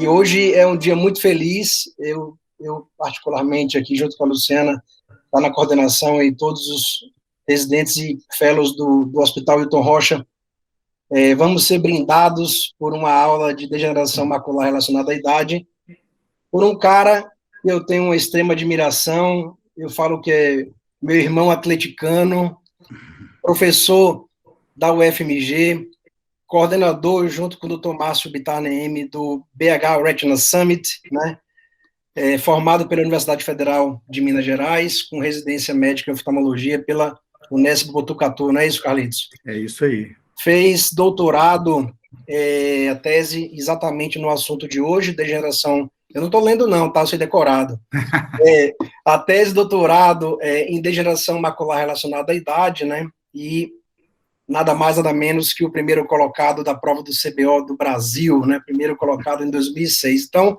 E hoje é um dia muito feliz. Eu particularmente, aqui junto com a Luciana, está na coordenação e todos os residentes e fellows do Hospital Hilton Rocha, vamos ser brindados por uma aula de degeneração macular relacionada à idade, por um cara que eu tenho uma extrema admiração. Eu falo que é meu irmão atleticano, professor da UFMG, coordenador, junto com o Dr. Márcio Bittar-Neeme, do BH Retina Summit, né? Formado pela Universidade Federal de Minas Gerais, com residência médica em oftalmologia pela Unesp Botucatu, não é isso, Carlitos? É isso aí. Fez doutorado, a tese exatamente no assunto de hoje, degeneração. Eu não estou lendo, não, tá? Eu sei decorado. A tese de doutorado em degeneração macular relacionada à idade, né? E nada mais, nada menos que o primeiro colocado da prova do CBO do Brasil, né? Primeiro colocado em 2006. Então,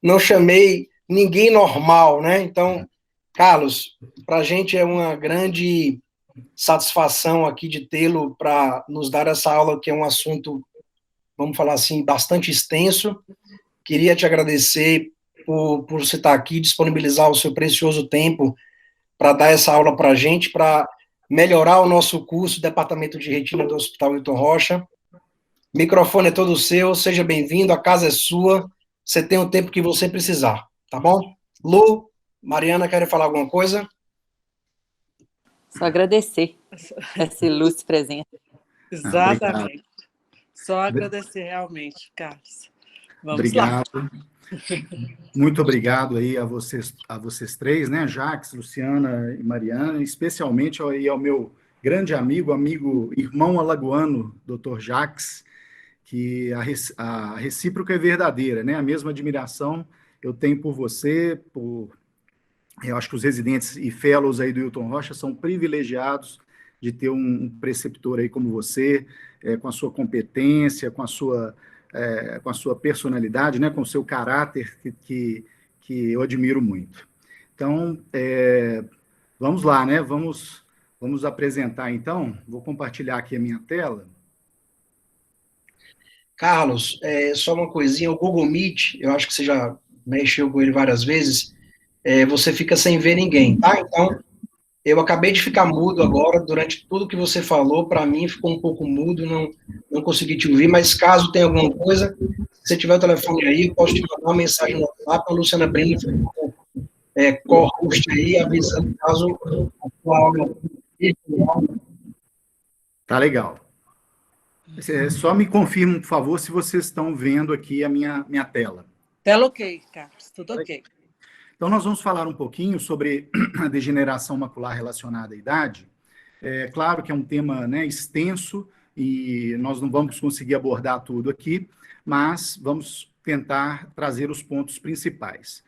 não chamei ninguém normal, né? Então, Carlos, para a gente é uma grande satisfação aqui de tê-lo para nos dar essa aula, que é um assunto, vamos falar assim, bastante extenso. Queria te agradecer por você estar aqui, disponibilizar o seu precioso tempo para dar essa aula para a gente, para melhorar o nosso curso, Departamento de Retina do Hospital Hilton Rocha. O microfone é todo seu, seja bem-vindo, a casa é sua, você tem o tempo que você precisar, tá bom? Lu, Mariana, querem falar alguma coisa? Só agradecer essa ilustre presença. Exatamente. Só agradecer realmente, Carlos. Vamos obrigado. Lá. Muito obrigado aí a vocês três, né, Jacques, Luciana e Mariana, especialmente aí ao meu grande amigo, irmão alagoano, Dr. Jacques, que a recíproca é verdadeira, né, a mesma admiração eu tenho por você, eu acho que os residentes e fellows aí do Hilton Rocha são privilegiados de ter um preceptor aí como você, com a sua competência, com a sua personalidade, né, com o seu caráter, que eu admiro muito. Então, vamos lá, né? Vamos apresentar, então. Vou compartilhar aqui a minha tela. Carlos, só uma coisinha, o Google Meet, eu acho que você já mexeu com ele várias vezes, você fica sem ver ninguém, tá? Então, eu acabei de ficar mudo agora, durante tudo que você falou, para mim ficou um pouco mudo, não consegui te ouvir, mas caso tenha alguma coisa, se você tiver o telefone aí, eu posso te mandar uma mensagem no WhatsApp, a Luciana Breno ficou co-host aí, avisando caso a sua aula... Tá legal. Só me confirma, por favor, se vocês estão vendo aqui a minha tela. Tela ok, Carlos, tudo ok. Então, nós vamos falar um pouquinho sobre a degeneração macular relacionada à idade. É claro que é um tema, né, extenso e nós não vamos conseguir abordar tudo aqui, mas vamos tentar trazer os pontos principais.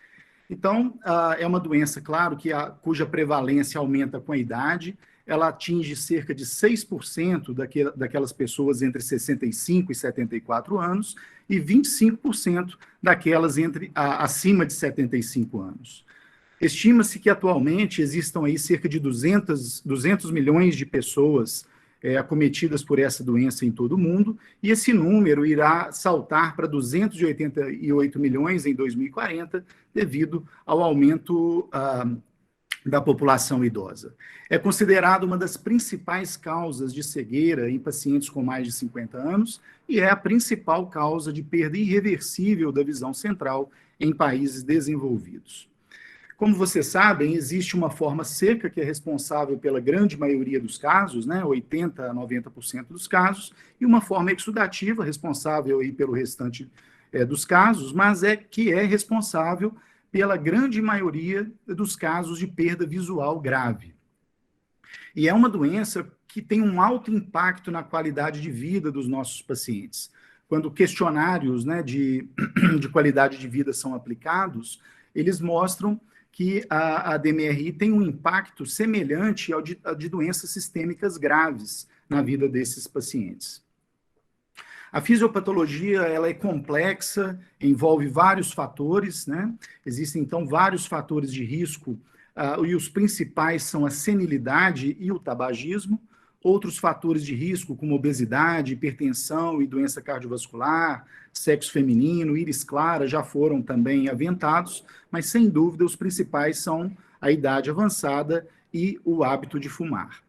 Então, é uma doença, claro, cuja prevalência aumenta com a idade. Ela atinge cerca de 6% daquelas pessoas entre 65 e 74 anos e 25% daquelas acima de 75 anos. Estima-se que atualmente existam aí cerca de 200 milhões de pessoas acometidas por essa doença em todo o mundo, e esse número irá saltar para 288 milhões em 2040, devido ao aumento da população idosa. É considerado uma das principais causas de cegueira em pacientes com mais de 50 anos e é a principal causa de perda irreversível da visão central em países desenvolvidos. Como vocês sabem, existe uma forma seca que é responsável pela grande maioria dos casos, né, 80% a 90% dos casos, e uma forma exudativa responsável aí pelo restante dos casos, mas que é responsável pela grande maioria dos casos de perda visual grave. E é uma doença que tem um alto impacto na qualidade de vida dos nossos pacientes. Quando questionários, né, de qualidade de vida são aplicados, eles mostram que a DMRI tem um impacto semelhante ao de doenças sistêmicas graves na vida desses pacientes. A fisiopatologia ela é complexa, envolve vários fatores, né? Existem, então, vários fatores de risco, e os principais são a senilidade e o tabagismo. Outros fatores de risco, como obesidade, hipertensão e doença cardiovascular, sexo feminino, íris clara, já foram também aventados, mas sem dúvida os principais são a idade avançada e o hábito de fumar.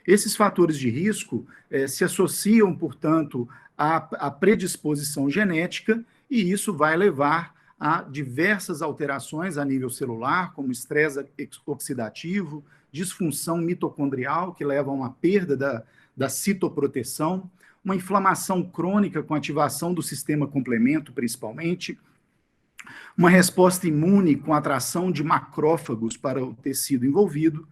Esses fatores de risco se associam, portanto, à predisposição genética, e isso vai levar a diversas alterações a nível celular, como estresse oxidativo, disfunção mitocondrial, que leva a uma perda da citoproteção, uma inflamação crônica com ativação do sistema complemento, principalmente, uma resposta imune com atração de macrófagos para o tecido envolvido,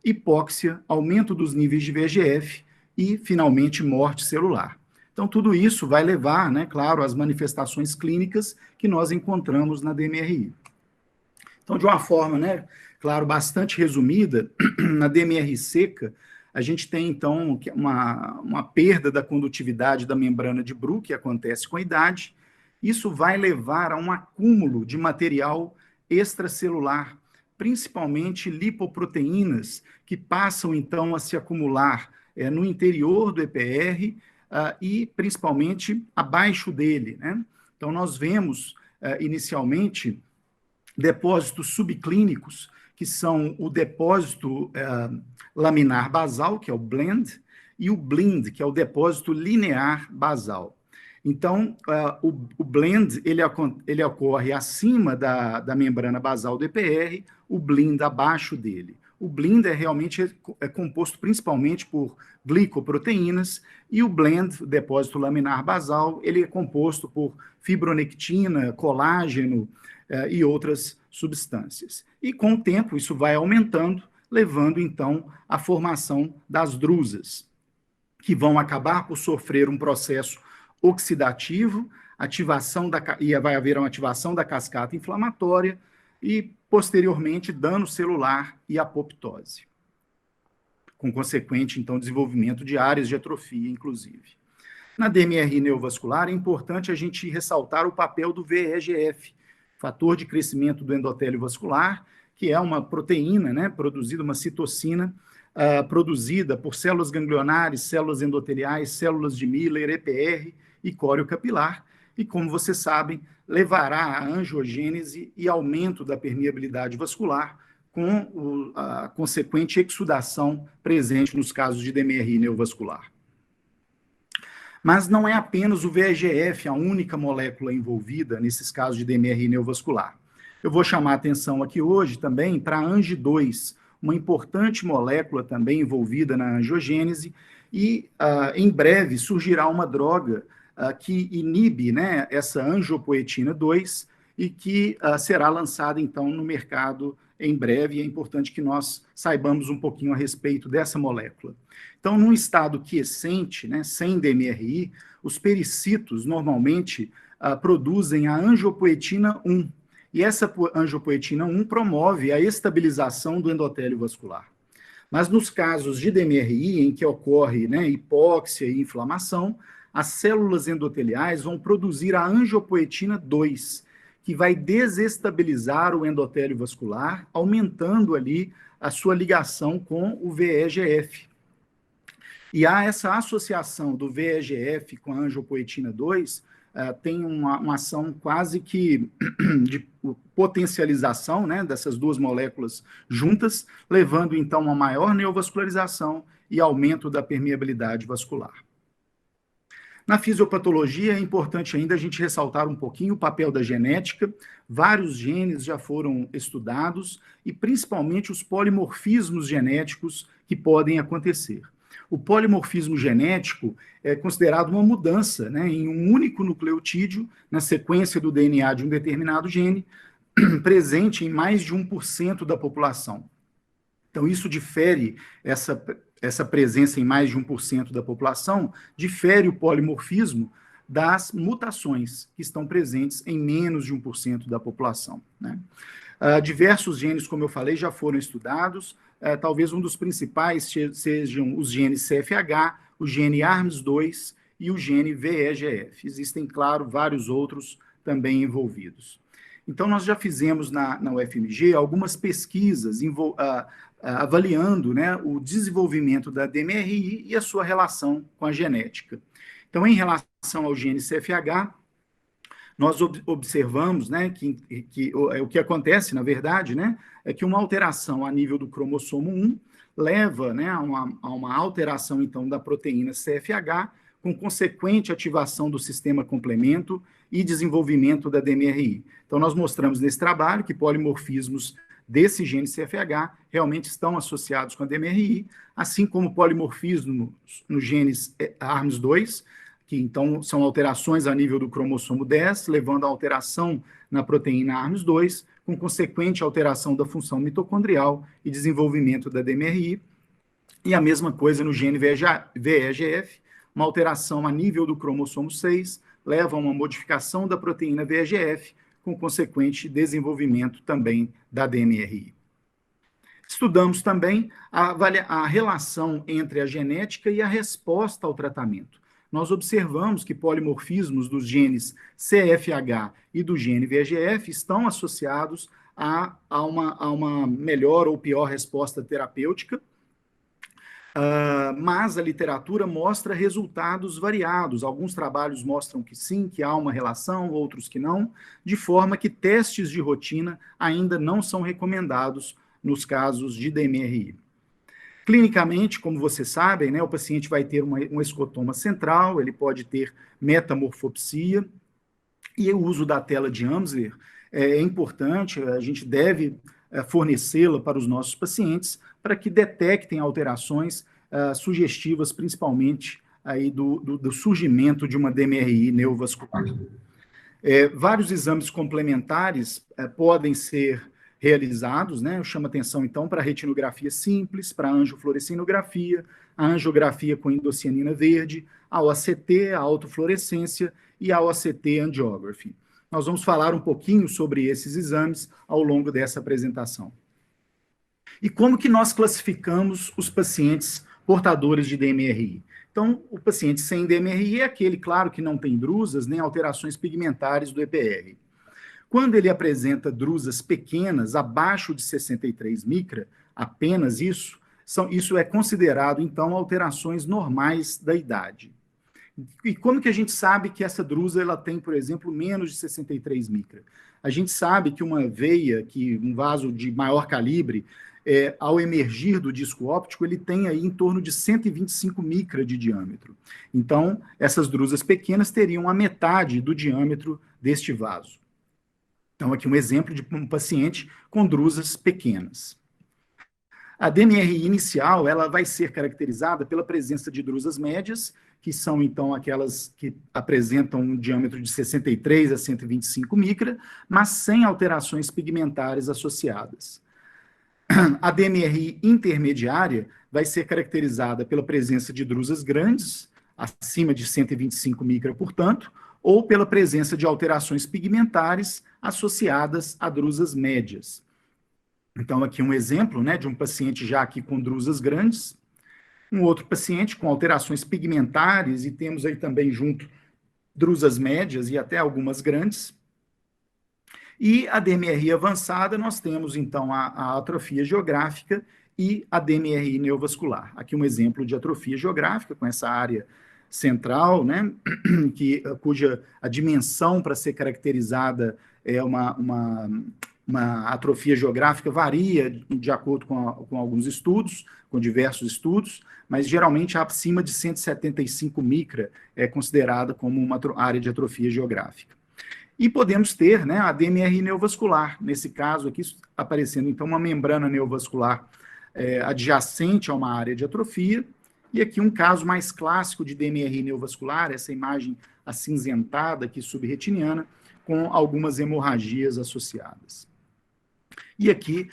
hipóxia, aumento dos níveis de VEGF e, finalmente, morte celular. Então, tudo isso vai levar, né, claro, às manifestações clínicas que nós encontramos na DMRI. Então, de uma forma, né, claro, bastante resumida, na DMRI seca, a gente tem, então, uma perda da condutividade da membrana de Bruch, que acontece com a idade. Isso vai levar a um acúmulo de material extracelular, principalmente lipoproteínas, que passam, então, a se acumular no interior do EPR e, principalmente, abaixo dele, né? Então, nós vemos, inicialmente, depósitos subclínicos, que são o depósito laminar basal, que é o blend, e o blind, que é o depósito linear basal. Então, o blend, ele ocorre acima da membrana basal do EPR, o blind abaixo dele. O blind realmente composto principalmente por glicoproteínas, e o blend, o depósito laminar basal, ele é composto por fibronectina, colágeno e outras substâncias. E com o tempo isso vai aumentando, levando então à formação das drusas, que vão acabar por sofrer um processo oxidativo, e vai haver uma ativação da cascata inflamatória e, posteriormente, dano celular e apoptose, com consequente, então, desenvolvimento de áreas de atrofia, inclusive. Na DMRI neovascular, é importante a gente ressaltar o papel do VEGF, fator de crescimento do endotélio vascular, que é uma proteína, né, produzida, uma citocina, produzida por células ganglionares, células endoteliais, células de Miller, EPR e córeo capilar, e, como vocês sabem, levará à angiogênese e aumento da permeabilidade vascular, com a consequente exudação presente nos casos de DMRI neovascular. Mas não é apenas o VEGF a única molécula envolvida nesses casos de DMRI neovascular. Eu vou chamar a atenção aqui hoje também para a Ang2, uma importante molécula também envolvida na angiogênese, e em breve surgirá uma droga que inibe, né, essa angiopoetina 2 e que será lançada então no mercado em breve, e é importante que nós saibamos um pouquinho a respeito dessa molécula. Então, num estado quiescente, né, sem DMRI, os pericitos normalmente produzem a angiopoetina 1, e essa angiopoetina 1 promove a estabilização do endotélio vascular. Mas nos casos de DMRI, em que ocorre, né, hipóxia e inflamação, as células endoteliais vão produzir a angiopoetina 2, que vai desestabilizar o endotélio vascular, aumentando ali a sua ligação com o VEGF. E há essa associação do VEGF com a angiopoetina 2, tem uma ação quase que de potencialização, né, dessas duas moléculas juntas, levando então a maior neovascularização e aumento da permeabilidade vascular. Na fisiopatologia, é importante ainda a gente ressaltar um pouquinho o papel da genética. Vários genes já foram estudados, e principalmente os polimorfismos genéticos que podem acontecer. O polimorfismo genético é considerado uma mudança, né, em um único nucleotídeo, na sequência do DNA de um determinado gene, presente em mais de 1% da população. Então, isso difere, essa presença em mais de 1% da população, difere o polimorfismo das mutações que estão presentes em menos de 1% da população, né? Diversos genes, como eu falei, já foram estudados. Talvez um dos principais sejam os genes CFH, o gene ARMS2 e o gene VEGF. Existem, claro, vários outros também envolvidos. Então, nós já fizemos na UFMG algumas pesquisas avaliando, né, o desenvolvimento da DMRI e a sua relação com a genética. Então, em relação ao gene CFH, nós observamos, né, que o que acontece, na verdade, né, é que uma alteração a nível do cromossomo 1 leva, né, a uma alteração, então, da proteína CFH, com consequente ativação do sistema complemento e desenvolvimento da DMRI. Então, nós mostramos nesse trabalho que polimorfismos desse gene CFH realmente estão associados com a DMRI, assim como polimorfismos nos genes ARMS2, que então são alterações a nível do cromossomo 10, levando a alteração na proteína ARMS2, com consequente alteração da função mitocondrial e desenvolvimento da DMRI, e a mesma coisa no gene VEGF, uma alteração a nível do cromossomo 6 leva a uma modificação da proteína VEGF, com consequente desenvolvimento também da DMRI. Estudamos também a relação entre a genética e a resposta ao tratamento. Nós observamos que polimorfismos dos genes CFH e do gene VEGF estão associados a uma melhor ou pior resposta terapêutica, mas a literatura mostra resultados variados. Alguns trabalhos mostram que sim, que há uma relação, outros que não, de forma que testes de rotina ainda não são recomendados nos casos de DMRI. Clinicamente, como vocês sabem, né, o paciente vai ter um escotoma central, ele pode ter metamorfopsia, e o uso da tela de Amsler é importante, a gente deve fornecê-la para os nossos pacientes, para que detectem alterações sugestivas, principalmente aí do surgimento de uma DMRI neovascular. Vários exames complementares podem ser realizados, né? Eu chamo atenção, então, para a retinografia simples, para a angiofluorescinografia, a angiografia com endocianina verde, a OCT, a autofluorescência e a OCT angiography. Nós vamos falar um pouquinho sobre esses exames ao longo dessa apresentação. E como que nós classificamos os pacientes portadores de DMRI? Então, o paciente sem DMRI é aquele, claro, que não tem drusas nem alterações pigmentares do EPR. Quando ele apresenta drusas pequenas, abaixo de 63 micra, apenas isso é considerado, então, alterações normais da idade. E como que a gente sabe que essa drusa ela tem, por exemplo, menos de 63 micra? A gente sabe que uma veia, um vaso de maior calibre, ao emergir do disco óptico, ele tem aí em torno de 125 micra de diâmetro. Então, essas drusas pequenas teriam a metade do diâmetro deste vaso. Então, aqui um exemplo de um paciente com drusas pequenas. A DMRI inicial, ela vai ser caracterizada pela presença de drusas médias, que são, então, aquelas que apresentam um diâmetro de 63 a 125 micra, mas sem alterações pigmentares associadas. A DMRI intermediária vai ser caracterizada pela presença de drusas grandes, acima de 125 micra, portanto, ou pela presença de alterações pigmentares associadas a drusas médias. Então, aqui um exemplo, né, de um paciente já aqui com drusas grandes, um outro paciente com alterações pigmentares, e temos aí também junto drusas médias e até algumas grandes. E a DMRI avançada, nós temos, então, a atrofia geográfica e a DMRI neovascular. Aqui um exemplo de atrofia geográfica, com essa área central, né, cuja a dimensão para ser caracterizada é uma atrofia geográfica varia de acordo com alguns estudos, com diversos estudos, mas geralmente acima de 175 micra é considerada como uma área de atrofia geográfica. E podemos ter, né, a DMRI neovascular, nesse caso aqui aparecendo então uma membrana neovascular adjacente a uma área de atrofia, e aqui um caso mais clássico de DMRI neovascular, essa imagem acinzentada aqui subretiniana, com algumas hemorragias associadas. E aqui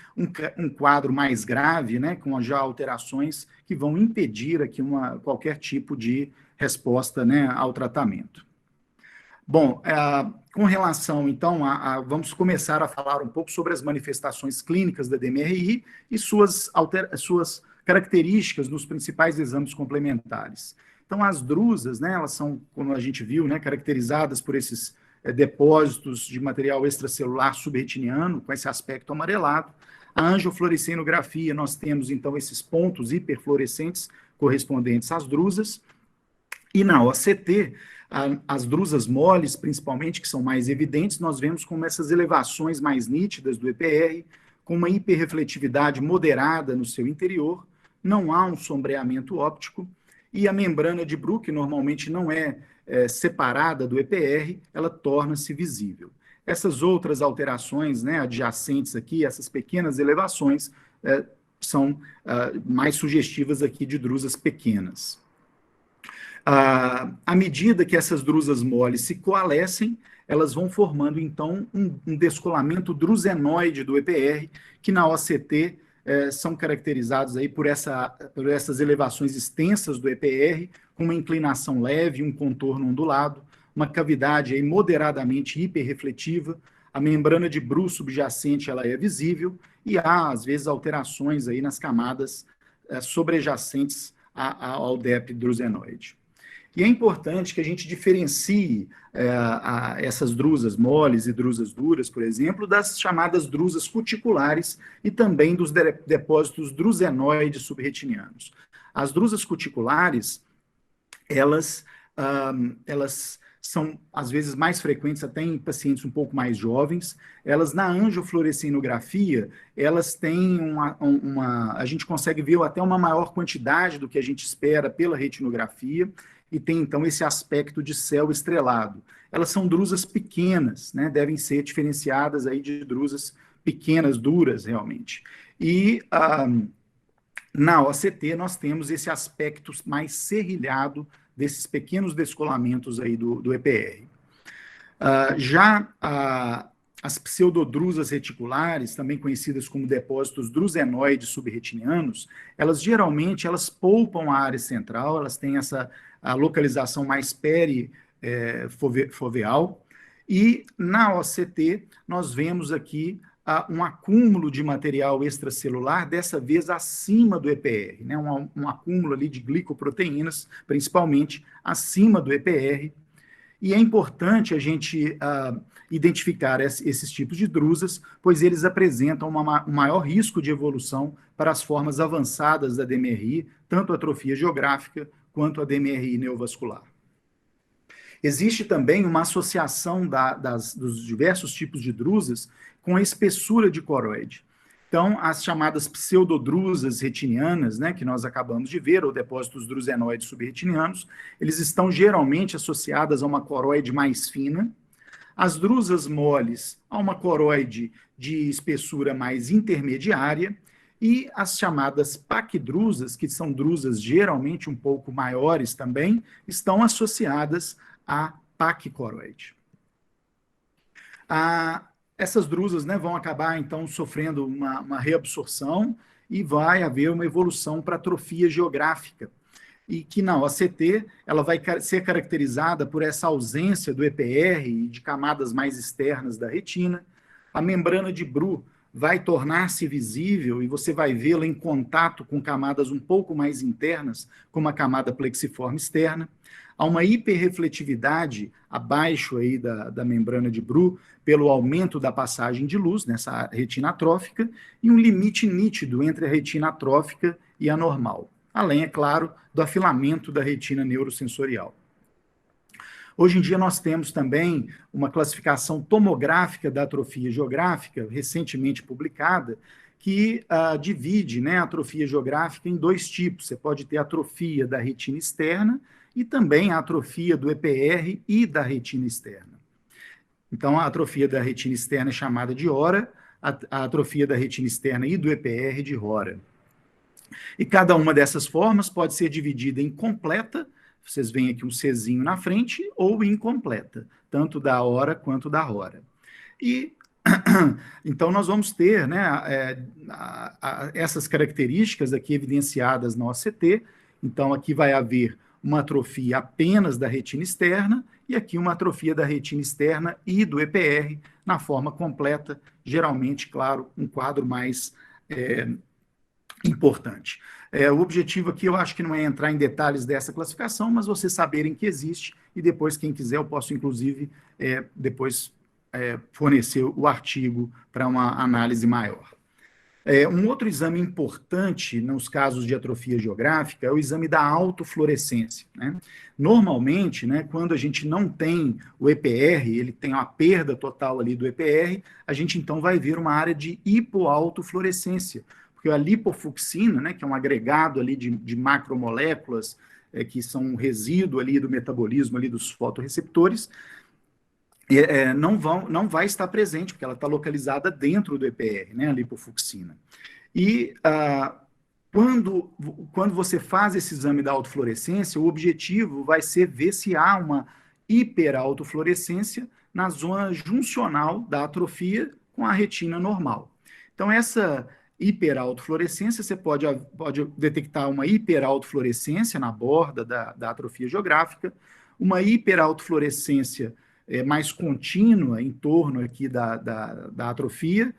um quadro mais grave, né, com já alterações que vão impedir aqui qualquer tipo de resposta, né, ao tratamento. Bom, com relação, então, vamos começar a falar um pouco sobre as manifestações clínicas da DMRI e suas características nos principais exames complementares. Então, as drusas, né, elas são, como a gente viu, né, caracterizadas por esses depósitos de material extracelular subretiniano, com esse aspecto amarelado. A angiofluorescenografia, nós temos, então, esses pontos hiperfluorescentes correspondentes às drusas. E na OCT, as drusas moles, principalmente, que são mais evidentes, nós vemos como essas elevações mais nítidas do EPR, com uma hiperrefletividade moderada no seu interior, não há um sombreamento óptico, e a membrana de Bruch, que normalmente não é separada do EPR, ela torna-se visível. Essas outras alterações, né, adjacentes aqui, essas pequenas elevações, são mais sugestivas aqui de drusas pequenas. À medida que essas drusas moles se coalescem, elas vão formando, então, um descolamento drusenoide do EPR, que na OCT são caracterizados aí por essas elevações extensas do EPR, com uma inclinação leve, um contorno ondulado, uma cavidade aí moderadamente hiperrefletiva, a membrana de Bruch subjacente ela é visível, e há, às vezes, alterações aí nas camadas sobrejacentes ao DEP drusenoide. E é importante que a gente diferencie essas drusas moles e drusas duras, por exemplo, das chamadas drusas cuticulares e também dos depósitos drusenoides subretinianos. As drusas cuticulares, elas são, às vezes, mais frequentes até em pacientes um pouco mais jovens. Elas, na angiofluorescenografia, elas têm a gente consegue ver até uma maior quantidade do que a gente espera pela retinografia, e tem, então, esse aspecto de céu estrelado. Elas são drusas pequenas, né, devem ser diferenciadas aí de drusas pequenas, duras, realmente. E na OCT nós temos esse aspecto mais serrilhado desses pequenos descolamentos aí do EPR. As pseudodrusas reticulares, também conhecidas como depósitos drusenoides subretinianos, elas geralmente poupam a área central, elas têm a localização mais perifoveal, e na OCT nós vemos aqui um acúmulo de material extracelular, dessa vez acima do EPR, né? Um acúmulo ali de glicoproteínas, principalmente acima do EPR, e é importante a gente identificar esses tipos de drusas, pois eles apresentam um maior risco de evolução para as formas avançadas da DMRI, tanto a atrofia geográfica quanto a DMRI neovascular. Existe também uma associação dos diversos tipos de drusas com a espessura de coroide. Então, as chamadas pseudodrusas retinianas, né, que nós acabamos de ver, ou depósitos drusenoides subretinianos, eles estão geralmente associadas a uma coroide mais fina. As drusas moles a uma coroide de espessura mais intermediária, e as chamadas paquidrusas, que são drusas geralmente um pouco maiores também, estão associadas à paquicoroide. Essas drusas, né, vão acabar, então, sofrendo uma reabsorção e vai haver uma evolução para atrofia geográfica, e que na OCT ela vai ser caracterizada por essa ausência do EPR e de camadas mais externas da retina. A membrana de Bruch vai tornar-se visível e você vai vê-la em contato com camadas um pouco mais internas, como a camada plexiforme externa. Há uma hiperrefletividade abaixo aí da membrana de Bruch, pelo aumento da passagem de luz nessa retina atrófica, e um limite nítido entre a retina atrófica e a normal, além, é claro, do afilamento da retina neurosensorial. Hoje em dia nós temos também uma classificação tomográfica da atrofia geográfica, recentemente publicada, que divide, né, a atrofia geográfica em dois tipos. Você pode ter a atrofia da retina externa e também a atrofia do EPR e da retina externa. Então, a atrofia da retina externa é chamada de HORA, a atrofia da retina externa e do EPR de RORA. E cada uma dessas formas pode ser dividida em completa, vocês veem aqui um Czinho na frente, ou incompleta, tanto da HORA quanto da RORA. E, então, nós vamos ter, né, essas características aqui evidenciadas na OCT. Então, aqui vai haver uma atrofia apenas da retina externa, e aqui uma atrofia da retina externa e do EPR na forma completa, geralmente, claro, um quadro mais importante. O objetivo aqui, eu acho que não é entrar em detalhes dessa classificação, mas vocês saberem que existe, e depois, quem quiser, eu posso, inclusive, depois fornecer o artigo para uma análise maior. Um outro exame importante nos casos de atrofia geográfica é o exame da autofluorescência, né? Normalmente, né, quando a gente não tem o EPR, ele tem uma perda total ali do EPR, a gente então vai ver uma área de hipoautofluorescência, porque a lipofucsina, né, que é um agregado ali de macromoléculas, que são um resíduo ali do metabolismo ali dos fotorreceptores, não vai estar presente, porque ela está localizada dentro do EPR, né, a lipofucsina. E quando você faz esse exame da autofluorescência, o objetivo vai ser ver se há uma hiperautofluorescência na zona juncional da atrofia com a retina normal. Então, essa hiperautofluorescência, você pode detectar uma hiperautofluorescência na borda da atrofia geográfica, uma hiperautofluorescência mais contínua em torno aqui da atrofia,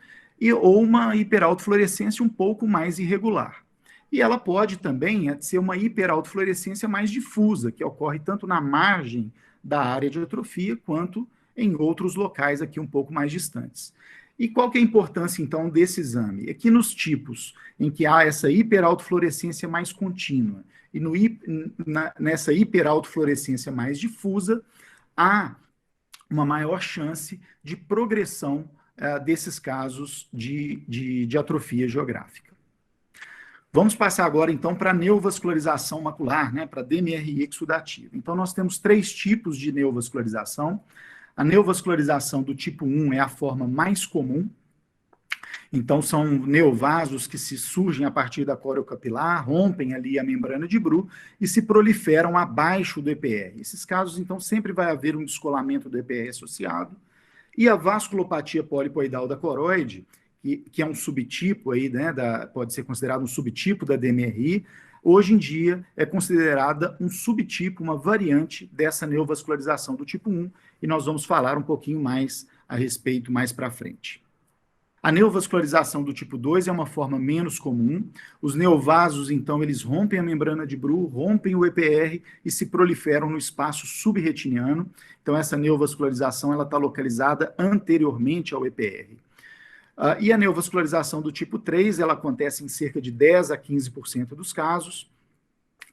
ou uma hiperautofluorescência um pouco mais irregular. E ela pode também ser uma hiperautofluorescência mais difusa, que ocorre tanto na margem da área de atrofia, quanto em outros locais aqui um pouco mais distantes. E qual que é a importância, então, desse exame? É que nos tipos em que há essa hiperautofluorescência mais contínua e nessa hiperautofluorescência mais difusa, há uma maior chance de progressão desses casos de atrofia geográfica. Vamos passar agora, então, para a neovascularização macular, né, para a DMRI exudativa. Então, nós temos 3 tipos de neovascularização. A neovascularização do tipo 1 é a forma mais comum. Então, são neovasos que se surgem a partir da coriocapilar, rompem ali a membrana de Bru e se proliferam abaixo do EPR. Esses casos, então, sempre vai haver um descolamento do EPR associado. E a vasculopatia polipoidal da coroide, que é um subtipo aí, né, pode ser considerado um subtipo da DMRI, hoje em dia é considerada um subtipo, uma variante dessa neovascularização do tipo 1, e nós vamos falar um pouquinho mais a respeito mais para frente. A neovascularização do tipo 2 é uma forma menos comum. Os neovasos, então, eles rompem a membrana de Bru, rompem o EPR e se proliferam no espaço subretiniano. Então, essa neovascularização está localizada anteriormente ao EPR. E a neovascularização do tipo 3, ela acontece em cerca de 10 a 15% dos casos.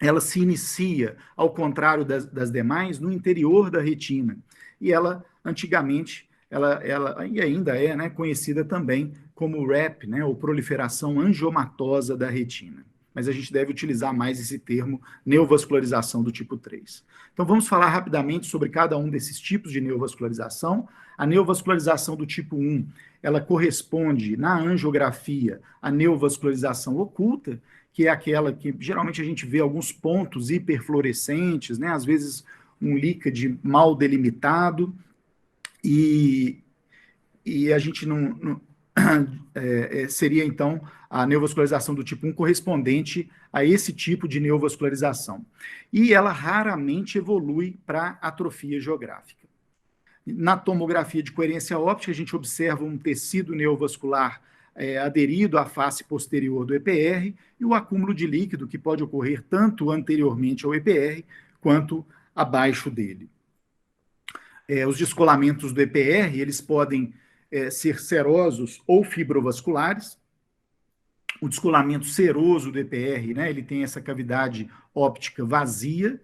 Ela se inicia, ao contrário das demais, no interior da retina. E ela, antigamente, ela e ainda é, né, conhecida também como RAP, né, ou proliferação angiomatosa da retina. Mas a gente deve utilizar mais esse termo, neovascularização do tipo 3. Então, vamos falar rapidamente sobre cada um desses tipos de neovascularização. A neovascularização do tipo 1, ela corresponde, na angiografia, à neovascularização oculta, que é aquela que geralmente a gente vê alguns pontos hiperfluorescentes, né, às vezes um líquide mal delimitado, e a gente seria, então, a neovascularização do tipo 1 correspondente a esse tipo de neovascularização. E ela raramente evolui para atrofia geográfica. Na tomografia de coerência óptica, a gente observa um tecido neovascular aderido à face posterior do EPR e o acúmulo de líquido que pode ocorrer tanto anteriormente ao EPR quanto abaixo dele. Os descolamentos do EPR, eles podem ser serosos ou fibrovasculares. O descolamento seroso do EPR, né, ele tem essa cavidade óptica vazia,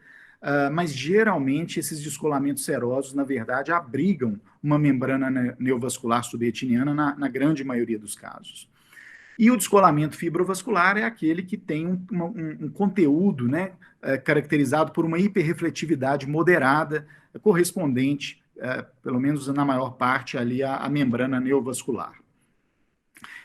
mas geralmente esses descolamentos serosos, na verdade, abrigam uma membrana neovascular subretiniana na grande maioria dos casos. E o descolamento fibrovascular é aquele que tem um conteúdo, né, caracterizado por uma hiperrefletividade moderada, correspondente, pelo menos na maior parte, ali à membrana neovascular.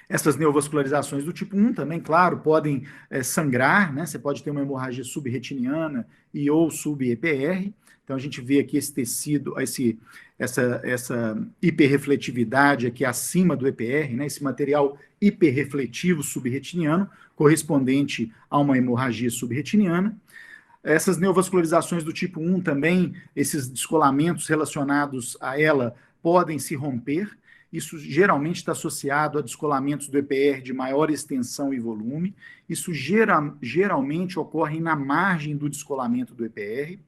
Essas neovascularizações do tipo 1 também, claro, podem sangrar, né? Você pode ter uma hemorragia subretiniana e ou sub-EPR. Então, a gente vê aqui esse tecido, essa hiperrefletividade aqui acima do EPR, né? Esse material hiperrefletivo subretiniano, correspondente a uma hemorragia subretiniana. Essas neovascularizações do tipo 1 também, esses descolamentos relacionados a ela podem se romper, Isso geralmente está associado a descolamentos do EPR de maior extensão e volume. Isso geralmente ocorre na margem do descolamento do EPR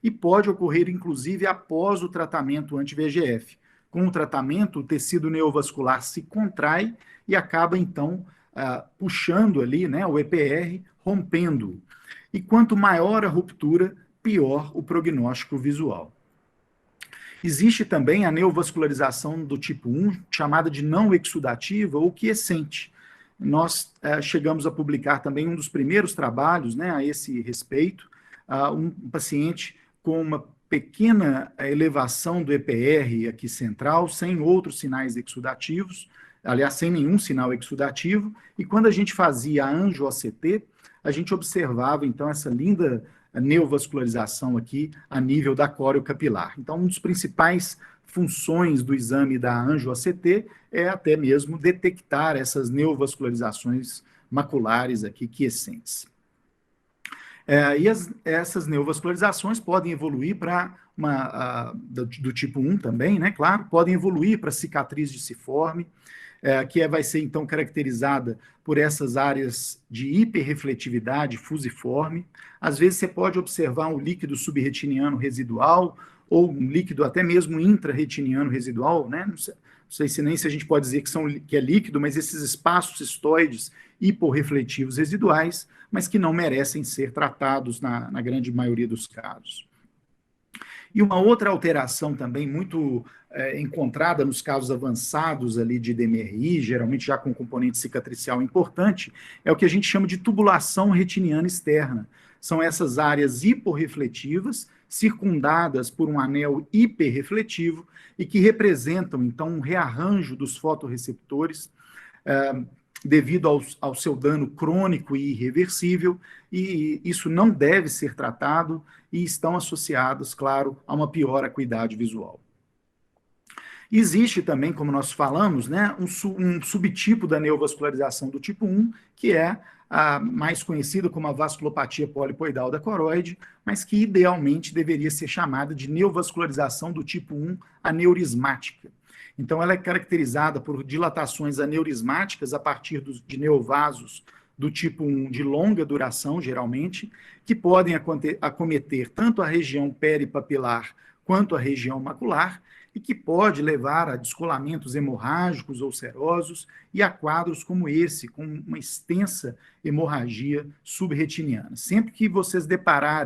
e pode ocorrer, inclusive, após o tratamento anti-VEGF. Com o tratamento, o tecido neovascular se contrai e acaba, então, puxando ali, né, o EPR, rompendo. E quanto maior a ruptura, pior o prognóstico visual. Existe também a neovascularização do tipo 1, chamada de não exudativa ou quiescente. Nós chegamos a publicar também um dos primeiros trabalhos, né, a esse respeito, um paciente com uma pequena elevação do EPR aqui central, sem outros sinais exudativos, aliás, sem nenhum sinal exudativo, e quando a gente fazia a angio-OCT, a gente observava, então, essa linda neovascularização aqui a nível da córeo-capilar. Então, uma das principais funções do exame da angio-OCT é até mesmo detectar essas neovascularizações maculares aqui quiescentes. E essas neovascularizações podem evoluir para do tipo 1 também, né? Claro, podem evoluir para cicatriz disciforme, que vai ser, então, caracterizada por essas áreas de hiperrefletividade fusiforme. Às vezes, você pode observar um líquido subretiniano residual ou um líquido até mesmo intrarretiniano residual, né? Não sei se nem se a gente pode dizer que é líquido, mas esses espaços cistoides hiporrefletivos residuais, mas que não merecem ser tratados na grande maioria dos casos. E uma outra alteração também muito encontrada nos casos avançados ali de DMRI, geralmente já com componente cicatricial importante, é o que a gente chama de tubulação retiniana externa. São essas áreas hiporrefletivas, circundadas por um anel hiperrefletivo e que representam, então, um rearranjo dos fotorreceptores devido ao seu dano crônico e irreversível, e isso não deve ser tratado e estão associados, claro, a uma pior acuidade visual. Existe também, como nós falamos, né, um subtipo da neovascularização do tipo 1, que é a mais conhecida como a vasculopatia polipoidal da coroide, mas que idealmente deveria ser chamada de neovascularização do tipo 1 aneurismática. Então, ela é caracterizada por dilatações aneurismáticas a partir de neovasos do tipo 1 de longa duração, geralmente, que podem acometer tanto a região peripapilar quanto a região macular, e que pode levar a descolamentos hemorrágicos ou serosos e a quadros como esse, com uma extensa hemorragia subretiniana. Sempre que vocês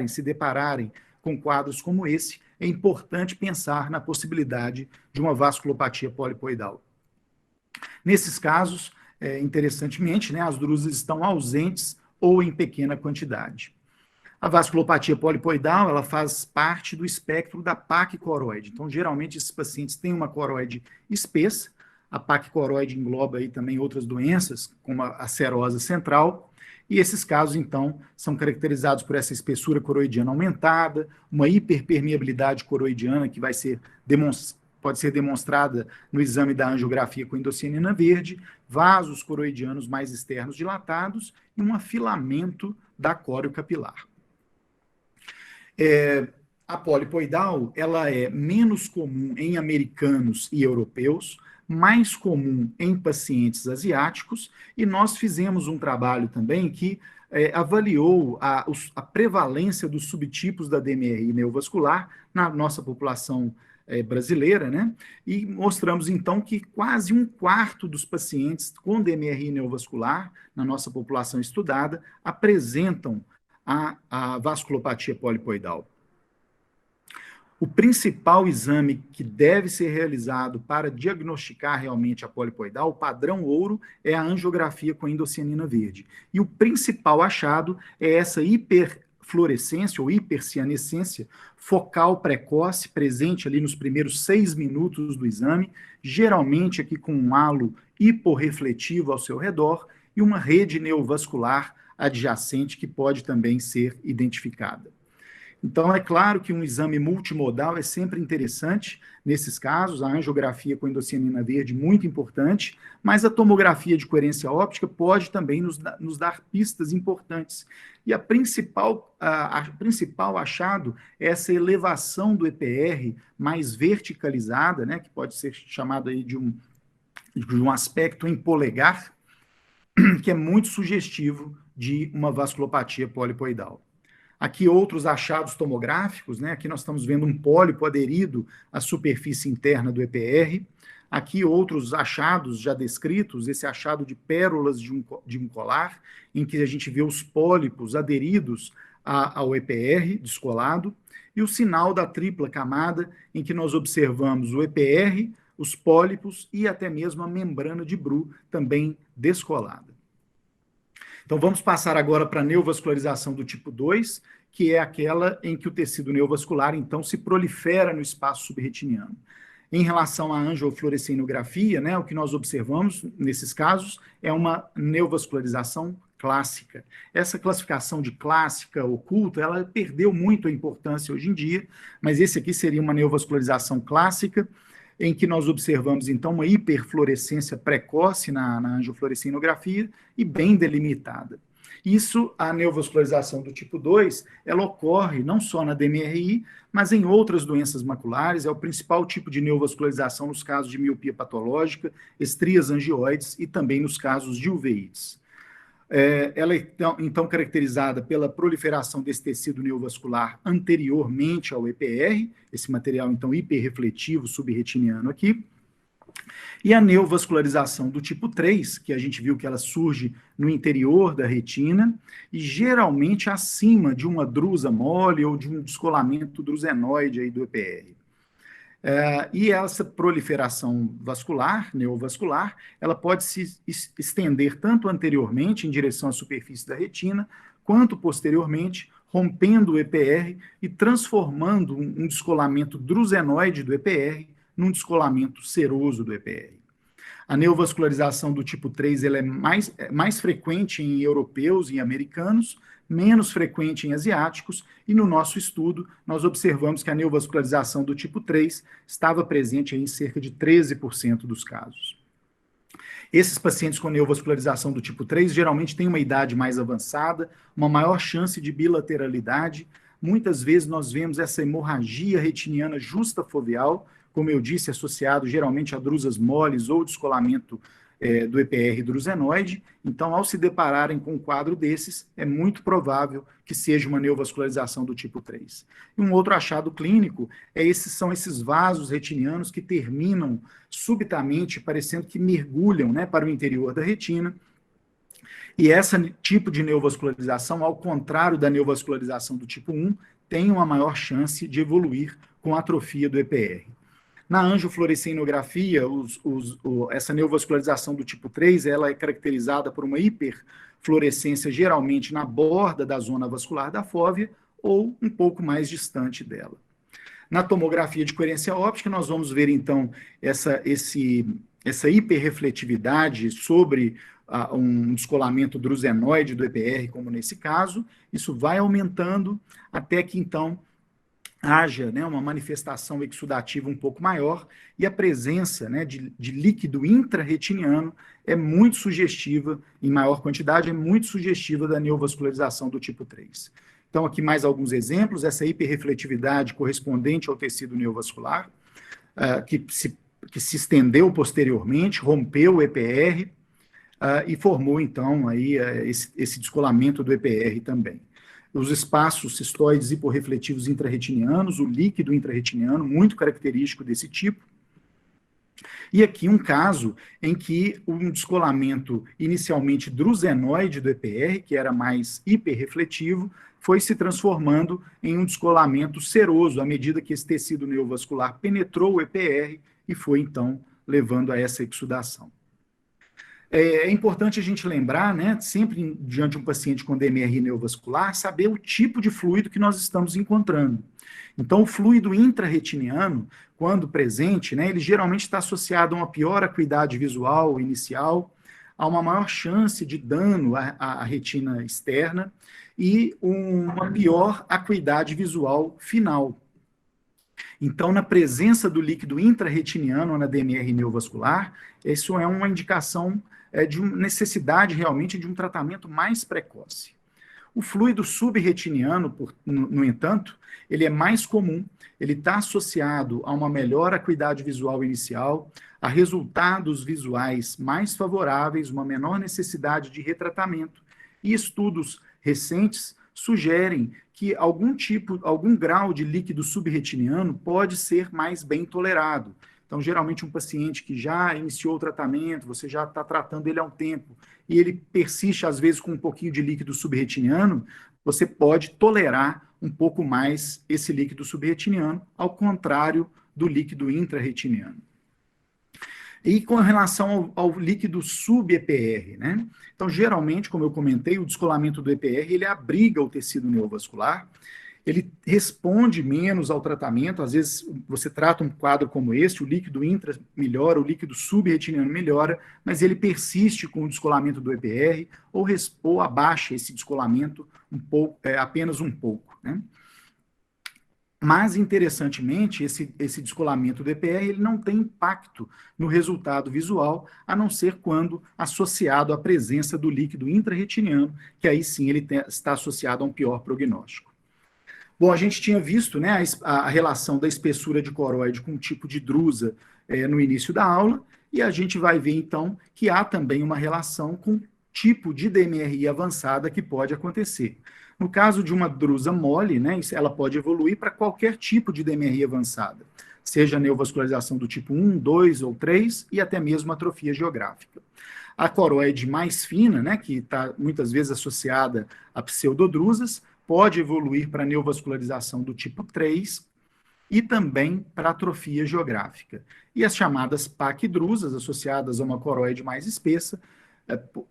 se depararem com quadros como esse, é importante pensar na possibilidade de uma vasculopatia polipoidal. Nesses casos, interessantemente, né, as drusas estão ausentes ou em pequena quantidade. A vasculopatia polipoidal, ela faz parte do espectro da PAC coroide. Então, geralmente, esses pacientes têm uma coroide espessa. A PAC coroide engloba aí também outras doenças, como a serose central. E esses casos, então, são caracterizados por essa espessura coroidiana aumentada, uma hiperpermeabilidade coroidiana que pode ser demonstrada no exame da angiografia com endocianina verde, vasos coroidianos mais externos dilatados e um afilamento da córeo capilar. A polipoidal, ela é menos comum em americanos e europeus, mais comum em pacientes asiáticos, e nós fizemos um trabalho também que avaliou a prevalência dos subtipos da DMRI neovascular na nossa população brasileira, né? E mostramos, então, que quase 1/4 dos pacientes com DMRI neovascular, na nossa população estudada, apresentam a vasculopatia polipoidal. O principal exame que deve ser realizado para diagnosticar realmente a polipoidal, o padrão ouro, é a angiografia com endocianina verde. E o principal achado é essa hiperfluorescência ou hipercianescência focal precoce, presente ali nos primeiros 6 minutos do exame, geralmente aqui com um halo hiporrefletivo ao seu redor e uma rede neovascular adjacente que pode também ser identificada. Então, é claro que um exame multimodal é sempre interessante nesses casos, a angiografia com endocianina verde muito importante, mas a tomografia de coerência óptica pode também nos dar pistas importantes. E a principal achado é essa elevação do EPR mais verticalizada, né, que pode ser chamado aí de aspecto em polegar, que é muito sugestivo de uma vasculopatia polipoidal. Aqui outros achados tomográficos, né? Aqui nós estamos vendo um pólipo aderido à superfície interna do EPR. Aqui outros achados já descritos, esse achado de pérolas de um colar, em que a gente vê os pólipos aderidos ao EPR descolado, e o sinal da tripla camada, em que nós observamos o EPR, os pólipos e até mesmo a membrana de Bru também descolada. Então, vamos passar agora para a neovascularização do tipo 2, que é aquela em que o tecido neovascular, então, se prolifera no espaço subretiniano. Em relação à angiofluorescinografia, né, o que nós observamos nesses casos é uma neovascularização clássica. Essa classificação de clássica oculta, ela perdeu muito a importância hoje em dia, mas esse aqui seria uma neovascularização clássica, em que nós observamos, então, uma hiperfluorescência precoce na angiofluorescinografia e bem delimitada. Isso, a neovascularização do tipo 2, ela ocorre não só na DMRI, mas em outras doenças maculares, é o principal tipo de neovascularização nos casos de miopia patológica, estrias angioides e também nos casos de uveites. Ela é, então, caracterizada pela proliferação desse tecido neovascular anteriormente ao EPR, esse material, então, hiperrefletivo subretiniano aqui, e a neovascularização do tipo 3, que a gente viu que ela surge no interior da retina, e geralmente acima de uma drusa mole ou de um descolamento drusenoide aí do EPR. E essa proliferação vascular, neovascular, ela pode se estender tanto anteriormente em direção à superfície da retina, quanto posteriormente, rompendo o EPR e transformando um descolamento drusenoide do EPR num descolamento seroso do EPR. A neovascularização do tipo 3 ela é mais frequente em europeus e americanos, menos frequente em asiáticos, e no nosso estudo nós observamos que a neovascularização do tipo 3 estava presente em cerca de 13% dos casos. Esses pacientes com neovascularização do tipo 3 geralmente têm uma idade mais avançada, uma maior chance de bilateralidade. Muitas vezes nós vemos essa hemorragia retiniana justafoveal, como eu disse, associado geralmente a drusas moles ou descolamento do EPR drusenoide. Então, ao se depararem com um quadro desses, é muito provável que seja uma neovascularização do tipo 3. E um outro achado clínico são esses vasos retinianos que terminam subitamente, parecendo que mergulham, né, para o interior da retina. E esse tipo de neovascularização, ao contrário da neovascularização do tipo 1, tem uma maior chance de evoluir com atrofia do EPR. Na angiofluorescinografia, essa neovascularização do tipo 3, ela é caracterizada por uma hiperfluorescência geralmente na borda da zona vascular da fóvea ou um pouco mais distante dela. Na tomografia de coerência óptica, nós vamos ver, então, essa hiperrefletividade sobre um descolamento drusenoide do EPR, como nesse caso. Isso vai aumentando até que, então, haja, né, uma manifestação exudativa um pouco maior, e a presença, né, de líquido intrarretiniano é muito sugestiva, em maior quantidade, é muito sugestiva da neovascularização do tipo 3. Então, aqui mais alguns exemplos, essa hiperrefletividade correspondente ao tecido neovascular, que se estendeu posteriormente, rompeu o EPR, e formou, então, aí, esse descolamento do EPR também. Os espaços cistoides hiporrefletivos intrarretinianos, o líquido intrarretiniano, muito característico desse tipo. E aqui um caso em que um descolamento inicialmente drusenoide do EPR, que era mais hiperrefletivo, foi se transformando em um descolamento seroso à medida que esse tecido neovascular penetrou o EPR e foi, então, levando a essa exudação. É importante a gente lembrar, né, sempre diante de um paciente com DMRI neovascular, saber o tipo de fluido que nós estamos encontrando. Então, o fluido intrarretiniano, quando presente, né, ele geralmente está associado a uma pior acuidade visual inicial, a uma maior chance de dano à retina externa e uma pior acuidade visual final. Então, na presença do líquido intrarretiniano na DMR neovascular, isso é uma indicação de uma necessidade realmente de um tratamento mais precoce. O fluido subretiniano, no entanto, ele é mais comum, ele está associado a uma melhor acuidade visual inicial, a resultados visuais mais favoráveis, uma menor necessidade de retratamento, e estudos recentes sugerem que algum grau de líquido subretiniano pode ser mais bem tolerado. Então, geralmente, um paciente que já iniciou o tratamento, você já está tratando ele há um tempo, e ele persiste, às vezes, com um pouquinho de líquido subretiniano, você pode tolerar um pouco mais esse líquido subretiniano, ao contrário do líquido intrarretiniano. E com relação ao líquido sub-EPR, né? Então, geralmente, como eu comentei, o descolamento do EPR, ele abriga o tecido neovascular, ele responde menos ao tratamento, às vezes você trata um quadro como esse, o líquido intra melhora, o líquido subretiniano melhora, mas ele persiste com o descolamento do EPR ou abaixa esse descolamento um pouco, apenas um pouco, né? Mas, interessantemente, esse descolamento do EPR ele não tem impacto no resultado visual, a não ser quando associado à presença do líquido intrarretiniano, que aí sim ele está associado a um pior prognóstico. Bom, a gente tinha visto, né, a relação da espessura de coroide com o tipo de drusa no início da aula, e a gente vai ver, então, que há também uma relação com o tipo de DMRI avançada que pode acontecer. No caso de uma drusa mole, né, ela pode evoluir para qualquer tipo de DMRI avançada, seja neovascularização do tipo 1, 2 ou 3, e até mesmo atrofia geográfica. A coroide mais fina, né, que está muitas vezes associada a pseudodrusas, pode evoluir para neovascularização do tipo 3 e também para atrofia geográfica. E as chamadas paquidrusas, associadas a uma coroide mais espessa,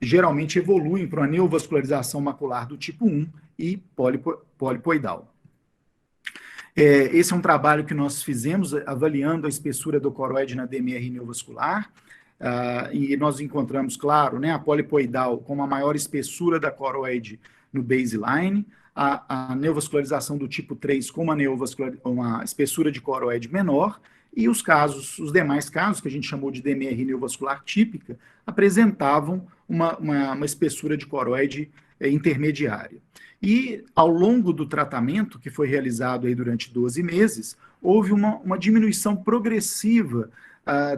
geralmente evoluem para uma neovascularização macular do tipo 1 e polipoidal. Esse é um trabalho que nós fizemos avaliando a espessura do coroide na DMRI neovascular, e nós encontramos, claro, né, a polipoidal com a maior espessura da coroide no baseline, a neovascularização do tipo 3 com uma espessura de coroide menor, e os demais casos, que a gente chamou de DMRI neovascular típica, apresentavam uma espessura de coroide intermediária. E, ao longo do tratamento, que foi realizado aí durante 12 meses, houve uma diminuição progressiva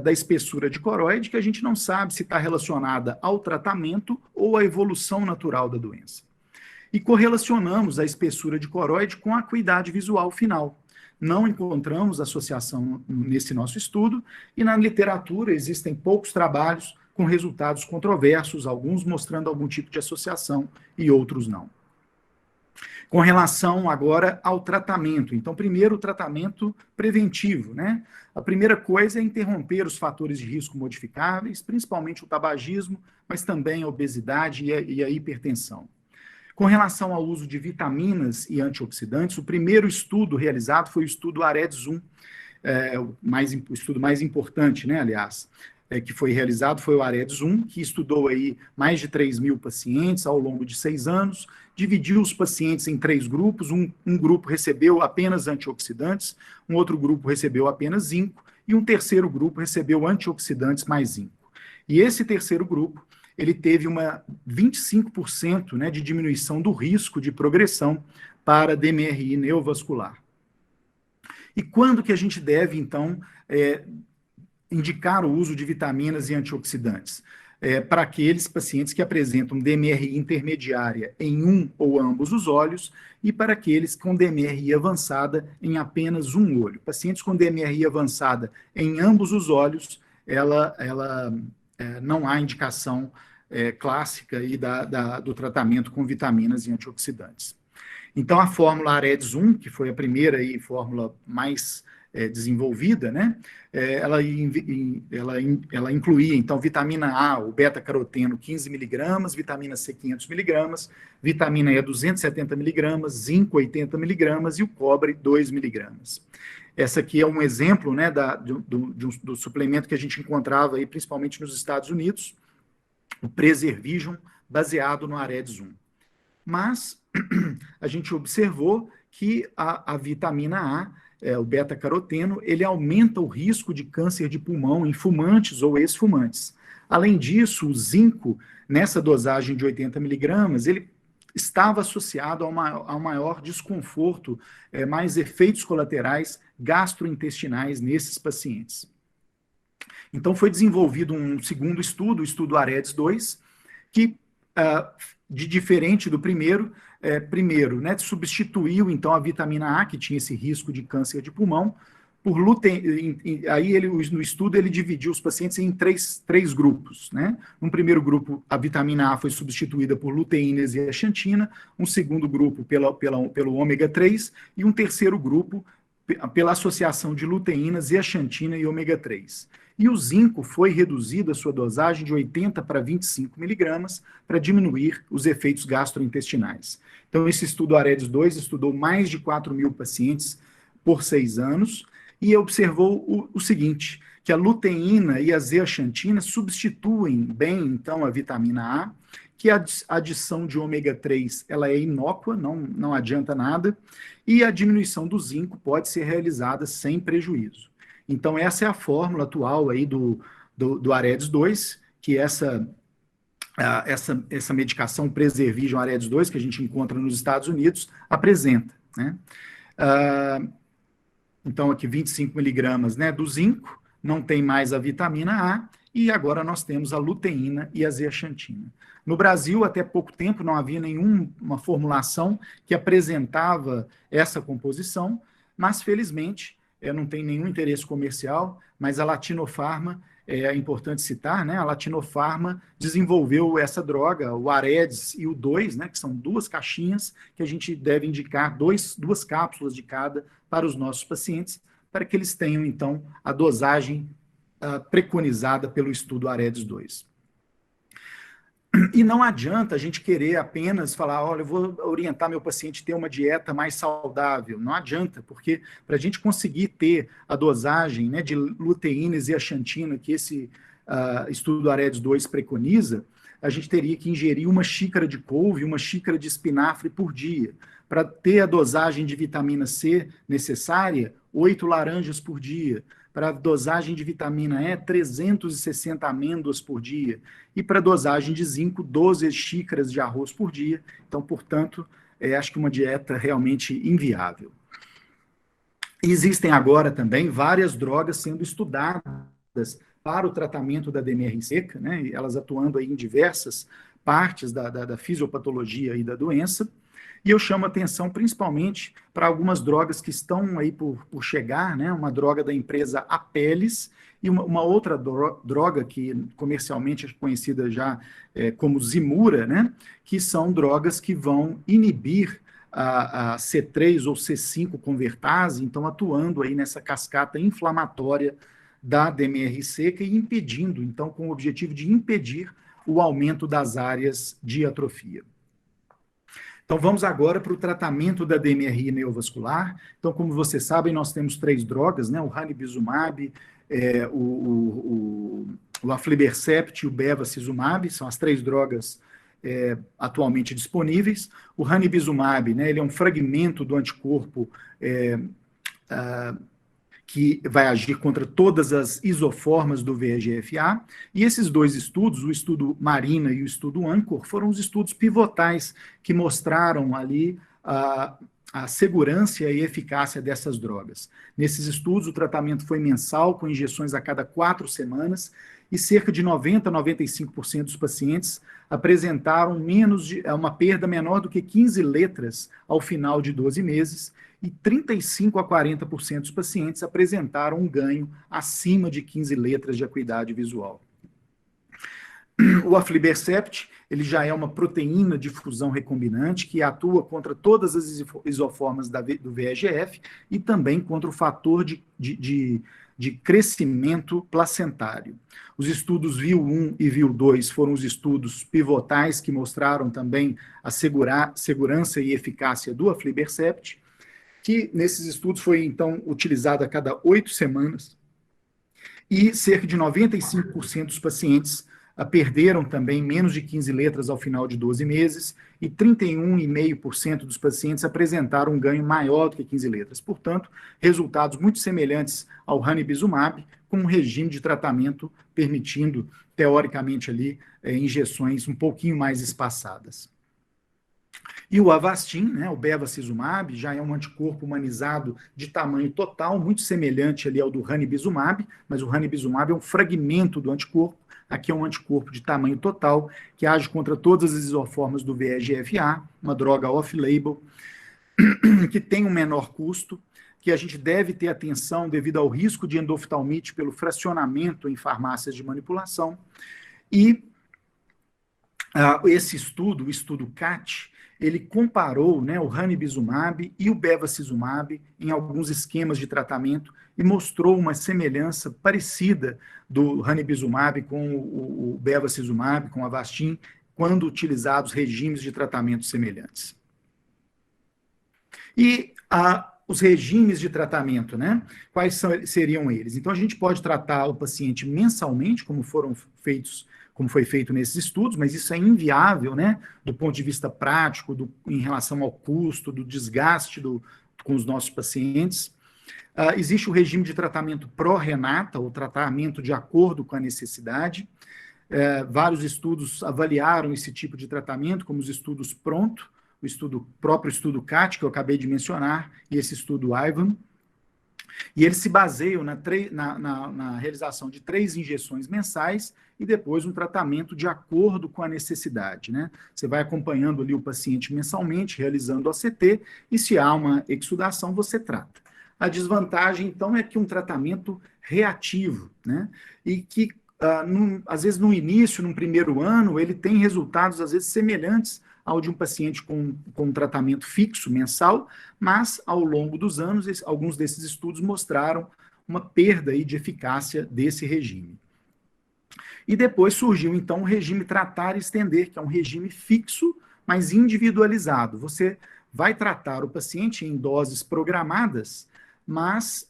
da espessura de coroide, que a gente não sabe se está relacionada ao tratamento ou à evolução natural da doença. E correlacionamos a espessura de coroide com a acuidade visual final. Não encontramos associação nesse nosso estudo, e na literatura existem poucos trabalhos com resultados controversos, alguns mostrando algum tipo de associação e outros não. Com relação agora ao tratamento, então, primeiro o tratamento preventivo, né? A primeira coisa é interromper os fatores de risco modificáveis, principalmente o tabagismo, mas também a obesidade e a hipertensão. Com relação ao uso de vitaminas e antioxidantes, o primeiro estudo realizado foi o estudo AREDS-1, o estudo mais importante, né, aliás, que foi realizado foi o AREDS-1, que estudou aí mais de 3.000 pacientes ao longo de 6 anos, dividiu os pacientes em 3 grupos, um grupo recebeu apenas antioxidantes, um outro grupo recebeu apenas zinco, e um terceiro grupo recebeu antioxidantes mais zinco. E esse terceiro grupo, ele teve uma 25%, né, de diminuição do risco de progressão para DMRI neovascular. E quando que a gente deve, então, indicar o uso de vitaminas e antioxidantes? Para aqueles pacientes que apresentam DMRI intermediária em um ou ambos os olhos e para aqueles com DMRI avançada em apenas um olho. Pacientes com DMRI avançada em ambos os olhos, não há indicação clássica aí do tratamento com vitaminas e antioxidantes. Então, a fórmula AREDS-1, que foi a primeira aí, fórmula mais desenvolvida, né? Ela incluía, então, vitamina A, o beta-caroteno, 15 mg, vitamina C, 500 mg, vitamina E, 270 mg, zinco, 80 mg e o cobre, 2 mg. Essa aqui é um exemplo, né, do suplemento que a gente encontrava aí, principalmente nos Estados Unidos, o Preservision, baseado no AREDS-1. Mas a gente observou que a vitamina A, o beta-caroteno, ele aumenta o risco de câncer de pulmão em fumantes ou ex-fumantes. Além disso, o zinco, nessa dosagem de 80 mg, ele estava associado a um maior desconforto, mais efeitos colaterais gastrointestinais nesses pacientes. Então, foi desenvolvido um segundo estudo, o estudo AREDS 2, que, de diferente do primeiro, né, substituiu, então, a vitamina A, que tinha esse risco de câncer de pulmão, por luteína. Aí, no estudo, ele dividiu os pacientes em três grupos, né? No primeiro grupo, a vitamina A foi substituída por luteína e zeaxantina, um segundo grupo pelo ômega 3 e um terceiro grupo pela associação de luteína, zeaxantina e ômega 3. E o zinco foi reduzido a sua dosagem de 80 para 25 miligramas para diminuir os efeitos gastrointestinais. Então, esse estudo AREDS 2 estudou mais de 4.000 pacientes por 6 anos e observou o seguinte, que a luteína e a zeaxantina substituem bem, então, a vitamina A, que a adição de ômega 3 ela é inócua, não adianta nada, e a diminuição do zinco pode ser realizada sem prejuízo. Então, essa é a fórmula atual aí do AREDS 2, que essa medicação Preservision AREDS 2, que a gente encontra nos Estados Unidos, apresenta, né? Então, aqui 25 miligramas, né, do zinco, não tem mais a vitamina A, e agora nós temos a luteína e a zeaxantina. No Brasil, até pouco tempo, não havia nenhuma formulação que apresentava essa composição, mas, felizmente, não tem nenhum interesse comercial, mas a Latinofarma, é importante citar, né, a Latinofarma desenvolveu essa droga, o AREDS e o 2, né, que são 2 caixinhas que a gente deve indicar 2 cápsulas de cada para os nossos pacientes, para que eles tenham, então, a dosagem preconizada pelo estudo AREDS 2. E não adianta a gente querer apenas falar, olha, eu vou orientar meu paciente a ter uma dieta mais saudável. Não adianta, porque para a gente conseguir ter a dosagem, né, de luteína e zeaxantina que esse estudo AREDS 2 preconiza, a gente teria que ingerir 1 xícara de couve, 1 xícara de espinafre por dia. Para ter a dosagem de vitamina C necessária, 8 laranjas por dia. Para a dosagem de vitamina E, 360 amêndoas por dia. E para a dosagem de zinco, 12 xícaras de arroz por dia. Então, portanto, acho que uma dieta realmente inviável. Existem agora também várias drogas sendo estudadas para o tratamento da DMR seca, né? Elas atuando aí em diversas partes da fisiopatologia e da doença. E eu chamo a atenção principalmente para algumas drogas que estão aí por chegar, né? Uma droga da empresa Apellis e uma outra droga que comercialmente é conhecida já como Zimura, né? Que são drogas que vão inibir a C3 ou C5 convertase, então atuando aí nessa cascata inflamatória da DMR seca e impedindo, então, com o objetivo de impedir o aumento das áreas de atrofia. Então, vamos agora para o tratamento da DMRI neovascular. Então, como vocês sabem, nós temos 3 drogas, né? O ranibizumab, o aflibercept e o bevacizumab, são as 3 drogas atualmente disponíveis. O ranibizumab, né, ele é um fragmento do anticorpo que vai agir contra todas as isoformas do VEGF-A, e esses 2 estudos, o estudo Marina e o estudo Anchor, foram os estudos pivotais que mostraram ali a segurança e a eficácia dessas drogas. Nesses estudos, o tratamento foi mensal, com injeções a cada 4 semanas, e cerca de 90% a 95% dos pacientes apresentaram uma perda menor do que 15 letras ao final de 12 meses, e 35% a 40% dos pacientes apresentaram um ganho acima de 15 letras de acuidade visual. O aflibercept, ele já é uma proteína de fusão recombinante que atua contra todas as isoformas do VEGF e também contra o fator de crescimento placentário. Os estudos VIL-1 e VIL-2 foram os estudos pivotais que mostraram também a segurança e eficácia do aflibercept, que nesses estudos foi, então, utilizado a cada 8 semanas, e cerca de 95% dos pacientes perderam também menos de 15 letras ao final de 12 meses, e 31,5% dos pacientes apresentaram um ganho maior do que 15 letras. Portanto, resultados muito semelhantes ao ranibizumab, com um regime de tratamento permitindo, teoricamente ali, injeções um pouquinho mais espaçadas. E o Avastin, né, o bevacizumab, já é um anticorpo humanizado de tamanho total, muito semelhante ali ao do ranibizumab, mas o ranibizumab é um fragmento do anticorpo. Aqui é um anticorpo de tamanho total, que age contra todas as isoformas do VEGF-A, uma droga off-label, que tem um menor custo, que a gente deve ter atenção devido ao risco de endoftalmite pelo fracionamento em farmácias de manipulação. E esse estudo, o estudo CAT, ele comparou, né, o ranibizumab e o bevacizumab em alguns esquemas de tratamento e mostrou uma semelhança parecida do ranibizumab com o bevacizumab, com o Avastin, quando utilizados regimes de tratamento semelhantes. E os regimes de tratamento, né? Quais seriam eles? Então, a gente pode tratar o paciente mensalmente, como foi feito nesses estudos, mas isso é inviável, né? Do ponto de vista prático, em relação ao custo, do desgaste com os nossos pacientes. Existe o regime de tratamento pró-renata, ou tratamento de acordo com a necessidade. Vários estudos avaliaram esse tipo de tratamento, como os estudos PRONTO, o próprio estudo CAT, que eu acabei de mencionar, e esse estudo IVAN, e eles se baseiam na realização de 3 injeções mensais e depois um tratamento de acordo com a necessidade, né? Você vai acompanhando ali o paciente mensalmente, realizando o ACT, e se há uma exudação, você trata. A desvantagem, então, é que um tratamento reativo, né? E que, às vezes, no início, no primeiro ano, ele tem resultados, às vezes, semelhantes ao de um paciente com um tratamento fixo, mensal, mas, ao longo dos anos, alguns desses estudos mostraram uma perda aí de eficácia desse regime. E depois surgiu, então, o regime tratar e estender, que é um regime fixo, mas individualizado. Você vai tratar o paciente em doses programadas, mas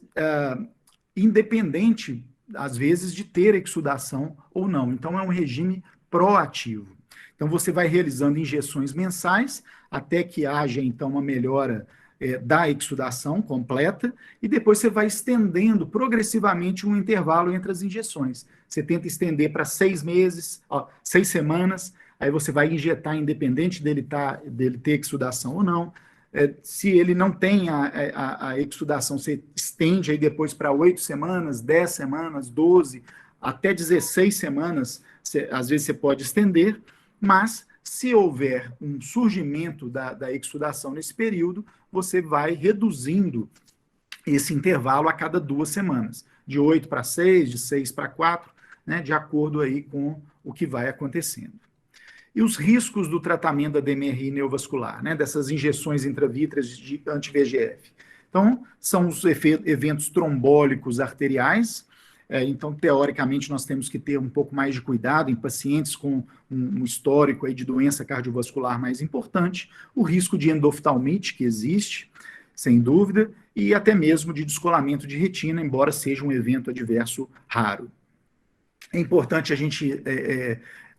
independente, às vezes, de ter exudação ou não. Então, é um regime proativo. Então, você vai realizando injeções mensais até que haja, então, uma melhora da exudação completa e depois você vai estendendo progressivamente um intervalo entre as injeções. Você tenta estender para 6 meses, 6 semanas, aí você vai injetar independente dele ter exudação ou não. Se ele não tem a exudação, você estende aí depois para 8 semanas, 10 semanas, 12, até 16 semanas, às vezes você pode estender, mas se houver um surgimento da exudação nesse período, você vai reduzindo esse intervalo a cada 2 semanas, de 8 para 6, de 6 para 4, né, de acordo aí com o que vai acontecendo. E os riscos do tratamento da DMRI neovascular, né, dessas injeções intravítreas de anti-VEGF? Então, são os eventos trombólicos arteriais. Então, teoricamente, nós temos que ter um pouco mais de cuidado em pacientes com um histórico aí de doença cardiovascular mais importante, o risco de endoftalmite, que existe, sem dúvida, e até mesmo de descolamento de retina, embora seja um evento adverso raro. É importante a gente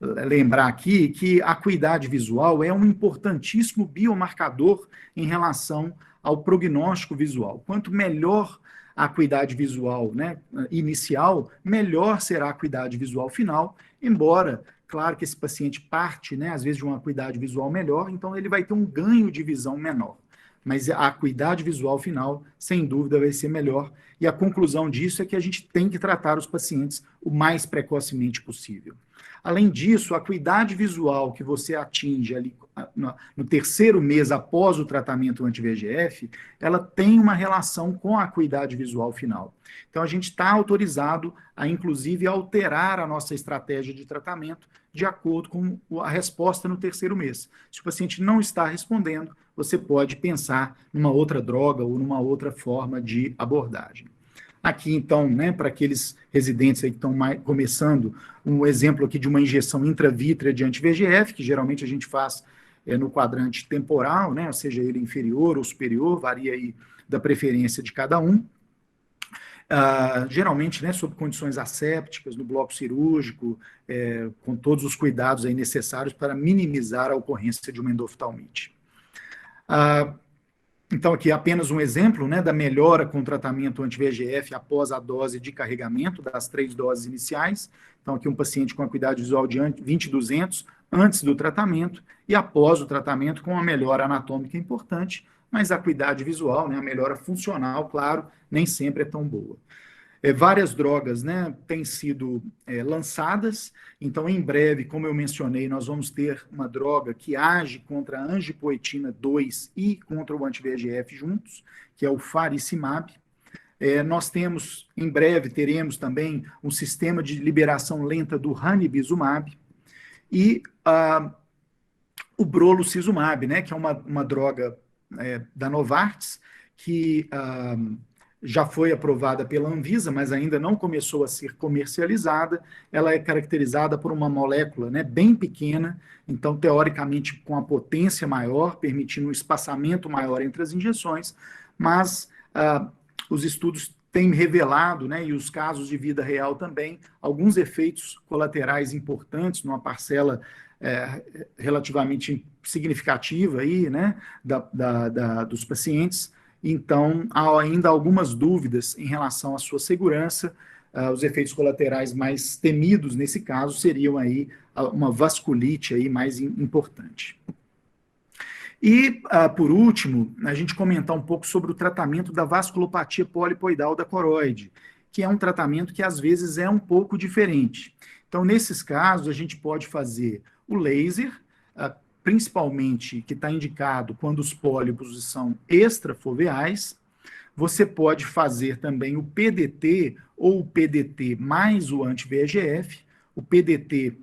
lembrar aqui que a acuidade visual é um importantíssimo biomarcador em relação ao prognóstico visual. Quanto melhor a acuidade visual, né, inicial, melhor será a acuidade visual final, embora, claro que esse paciente parte, né, às vezes, de uma acuidade visual melhor, então ele vai ter um ganho de visão menor. Mas a acuidade visual final, sem dúvida, vai ser melhor. E a conclusão disso é que a gente tem que tratar os pacientes o mais precocemente possível. Além disso, a acuidade visual que você atinge ali no 3º mês após o tratamento anti-VEGF, ela tem uma relação com a acuidade visual final. Então, a gente está autorizado a, inclusive, alterar a nossa estratégia de tratamento de acordo com a resposta no 3º mês. Se o paciente não está respondendo, você pode pensar numa outra droga ou numa outra forma de abordagem. Aqui, então, né, para aqueles residentes aí que estão começando, um exemplo aqui de uma injeção intravítrea de anti-VEGF, que geralmente a gente faz no quadrante temporal, né, ou seja, ele inferior ou superior, varia aí da preferência de cada um. Geralmente, né, sob condições assépticas, no bloco cirúrgico, com todos os cuidados aí necessários para minimizar a ocorrência de uma endoftalmite. Então, aqui apenas um exemplo, né, da melhora com o tratamento anti-VEGF após a dose de carregamento das 3 doses iniciais. Então, aqui um paciente com acuidade visual de 20/200, antes do tratamento e após o tratamento, com uma melhora anatômica importante, mas a acuidade visual, né, a melhora funcional, claro, nem sempre é tão boa. Várias drogas, né, têm sido lançadas, então em breve, como eu mencionei, nós vamos ter uma droga que age contra a angiopoetina 2 e contra o anti-VEGF juntos, que é o faricimab. Nós temos, em breve, teremos também um sistema de liberação lenta do ranibizumab e o brolucizumab, né, que é uma droga da Novartis, que já foi aprovada pela Anvisa, mas ainda não começou a ser comercializada. Ela é caracterizada por uma molécula, né, bem pequena, então, teoricamente, com a potência maior, permitindo um espaçamento maior entre as injeções, mas os estudos têm revelado, né, e os casos de vida real também, alguns efeitos colaterais importantes numa parcela relativamente significativa aí, né, dos pacientes. Então, há ainda algumas dúvidas em relação à sua segurança. Os efeitos colaterais mais temidos nesse caso seriam aí uma vasculite aí mais importante. E, por último, a gente comentar um pouco sobre o tratamento da vasculopatia polipoidal da coroide, que é um tratamento que às vezes é um pouco diferente. Então, nesses casos, a gente pode fazer o laser, principalmente que está indicado quando os pólipos são extrafoveais. Você pode fazer também o PDT ou o PDT mais o anti-VEGF. O PDT,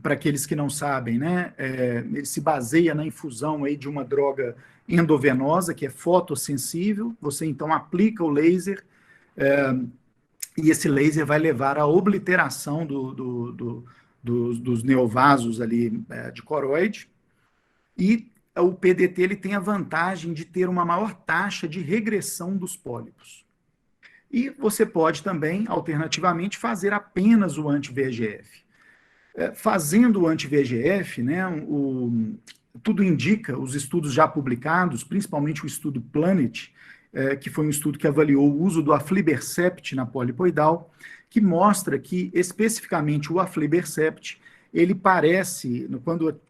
para aqueles que não sabem, né, ele se baseia na infusão aí de uma droga endovenosa, que é fotossensível. Você, então, aplica o laser e esse laser vai levar à obliteração dos neovasos ali de coroide. E o PDT ele tem a vantagem de ter uma maior taxa de regressão dos pólipos. E você pode também, alternativamente, fazer apenas o anti-VEGF. Fazendo o anti-VEGF, né, tudo indica, os estudos já publicados, principalmente o estudo Planet, que foi um estudo que avaliou o uso do aflibercept na polipoidal, que mostra que, especificamente, o aflibercept ele parece,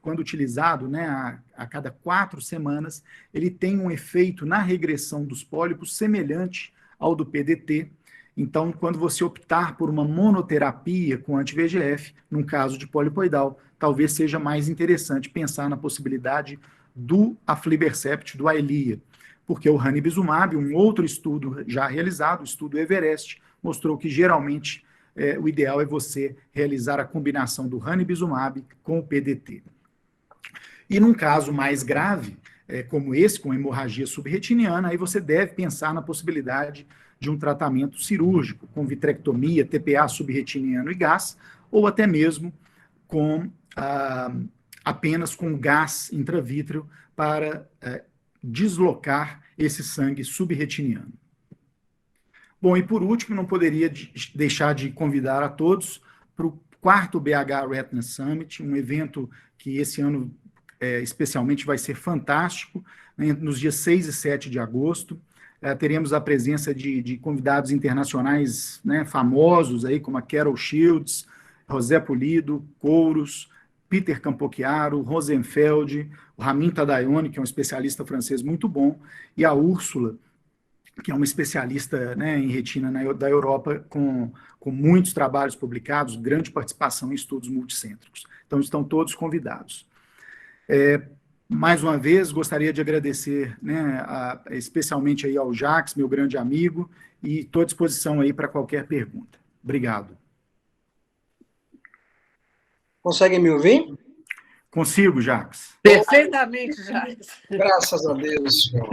quando utilizado, né, a cada 4 semanas, ele tem um efeito na regressão dos pólipos semelhante ao do PDT. Então, quando você optar por uma monoterapia com anti-VEGF, num caso de polipoidal, talvez seja mais interessante pensar na possibilidade do aflibercept, do Eylea, porque o ranibizumab, um outro estudo já realizado, o estudo Everest, mostrou que geralmente o ideal é você realizar a combinação do ranibizumab com o PDT. E num caso mais grave, como esse, com hemorragia subretiniana, aí você deve pensar na possibilidade de um tratamento cirúrgico, com vitrectomia, TPA subretiniano e gás, ou até mesmo com apenas com gás intravítreo para deslocar esse sangue subretiniano. Bom, e por último, não poderia deixar de convidar a todos para o 4º BH Retina Summit, um evento que esse ano especialmente vai ser fantástico, né, nos dias 6 e 7 de agosto. Teremos a presença de convidados internacionais, né, famosos, aí, como a Carol Shields, José Pulido, Kouros, Peter Campochiaro, Rosenfeld, o Ramin Tadayoni, que é um especialista francês muito bom, e a Úrsula, que é uma especialista, né, em retina da Europa, com muitos trabalhos publicados, grande participação em estudos multicêntricos. Então, estão todos convidados. Mais uma vez, gostaria de agradecer, né, especialmente aí ao Jacques, meu grande amigo, e estou à disposição aí para qualquer pergunta. Obrigado. Conseguem me ouvir? Consigo, Jacques. Perfeitamente, Jacques. Graças a Deus, senhor.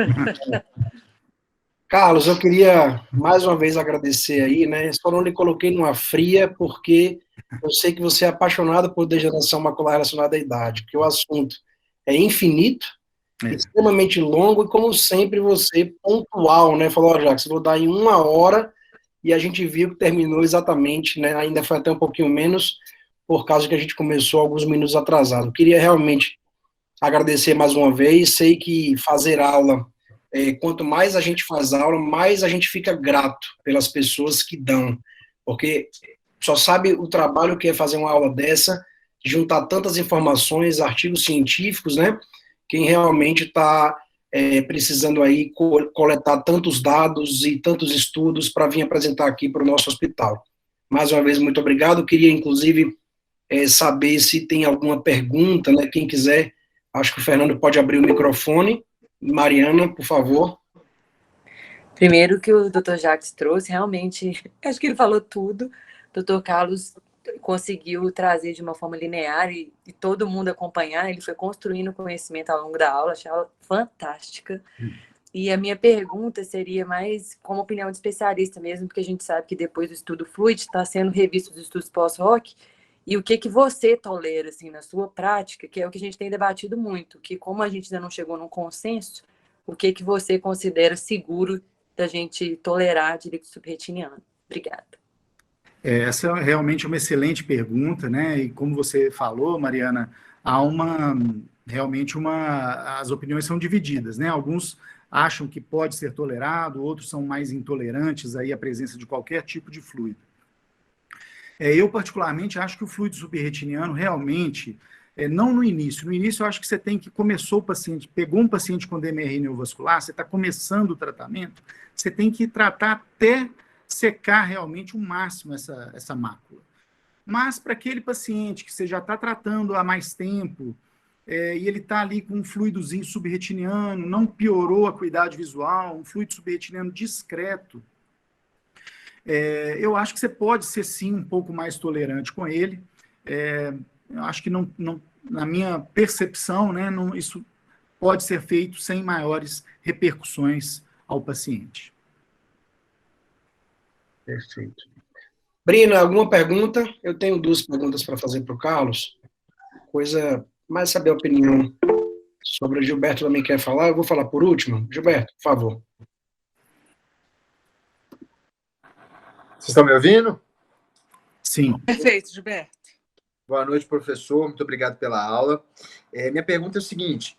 Carlos, eu queria mais uma vez agradecer aí, né? Só não lhe coloquei numa fria, porque eu sei que você é apaixonado por degeneração macular relacionada à idade, porque o assunto é infinito, extremamente longo, e como sempre você pontual, né? Falou, ó, Jacques, vou dar em 1 hora, e a gente viu que terminou exatamente, né? Ainda foi até um pouquinho menos, por causa que a gente começou alguns minutos atrasado. Eu queria realmente agradecer mais uma vez, sei que fazer aula, quanto mais a gente faz aula, mais a gente fica grato pelas pessoas que dão, porque só sabe o trabalho que é fazer uma aula dessa juntar tantas informações, artigos científicos, né? Quem realmente está precisando aí coletar tantos dados e tantos estudos para vir apresentar aqui para o nosso hospital. Mais uma vez, muito obrigado. Queria, inclusive, saber se tem alguma pergunta, né? Quem quiser, acho que o Fernando pode abrir o microfone. Mariana, por favor. Primeiro que o Dr. Jacques trouxe, realmente, acho que ele falou tudo. O Dr. Carlos conseguiu trazer de uma forma linear e todo mundo acompanhar. Ele foi construindo conhecimento ao longo da aula, achei ela fantástica. E a minha pergunta seria mais como opinião de especialista mesmo, porque a gente sabe que depois do estudo fluid está sendo revisto os estudos pós-hoc, e o que você tolera, assim, na sua prática, que é o que a gente tem debatido muito, que como a gente ainda não chegou num consenso, o que você considera seguro da gente tolerar de líquido subretiniano? Obrigada. Essa é realmente uma excelente pergunta, né? E como você falou, Mariana, há as opiniões são divididas, né? Alguns acham que pode ser tolerado, outros são mais intolerantes aí à presença de qualquer tipo de fluido. Eu, particularmente, acho que o fluido subretiniano realmente, não no início eu acho que você tem que, começou o paciente, pegou um paciente com DMRI neovascular, você está começando o tratamento, você tem que tratar até secar realmente o máximo essa mácula. Mas para aquele paciente que você já está tratando há mais tempo, e ele está ali com um fluidozinho subretiniano, não piorou a acuidade visual, um fluido subretiniano discreto, eu acho que você pode ser, sim, um pouco mais tolerante com ele. Eu acho que, na minha percepção, né, isso pode ser feito sem maiores repercussões ao paciente. Perfeito. Brino, alguma pergunta? Eu tenho 2 perguntas para fazer para o Carlos. Mais saber a opinião sobre o Gilberto também quer falar. Eu vou falar por último. Gilberto, por favor. Vocês estão me ouvindo? Sim. Perfeito, Gilberto. Boa noite, professor. Muito obrigado pela aula. Minha pergunta é o seguinte: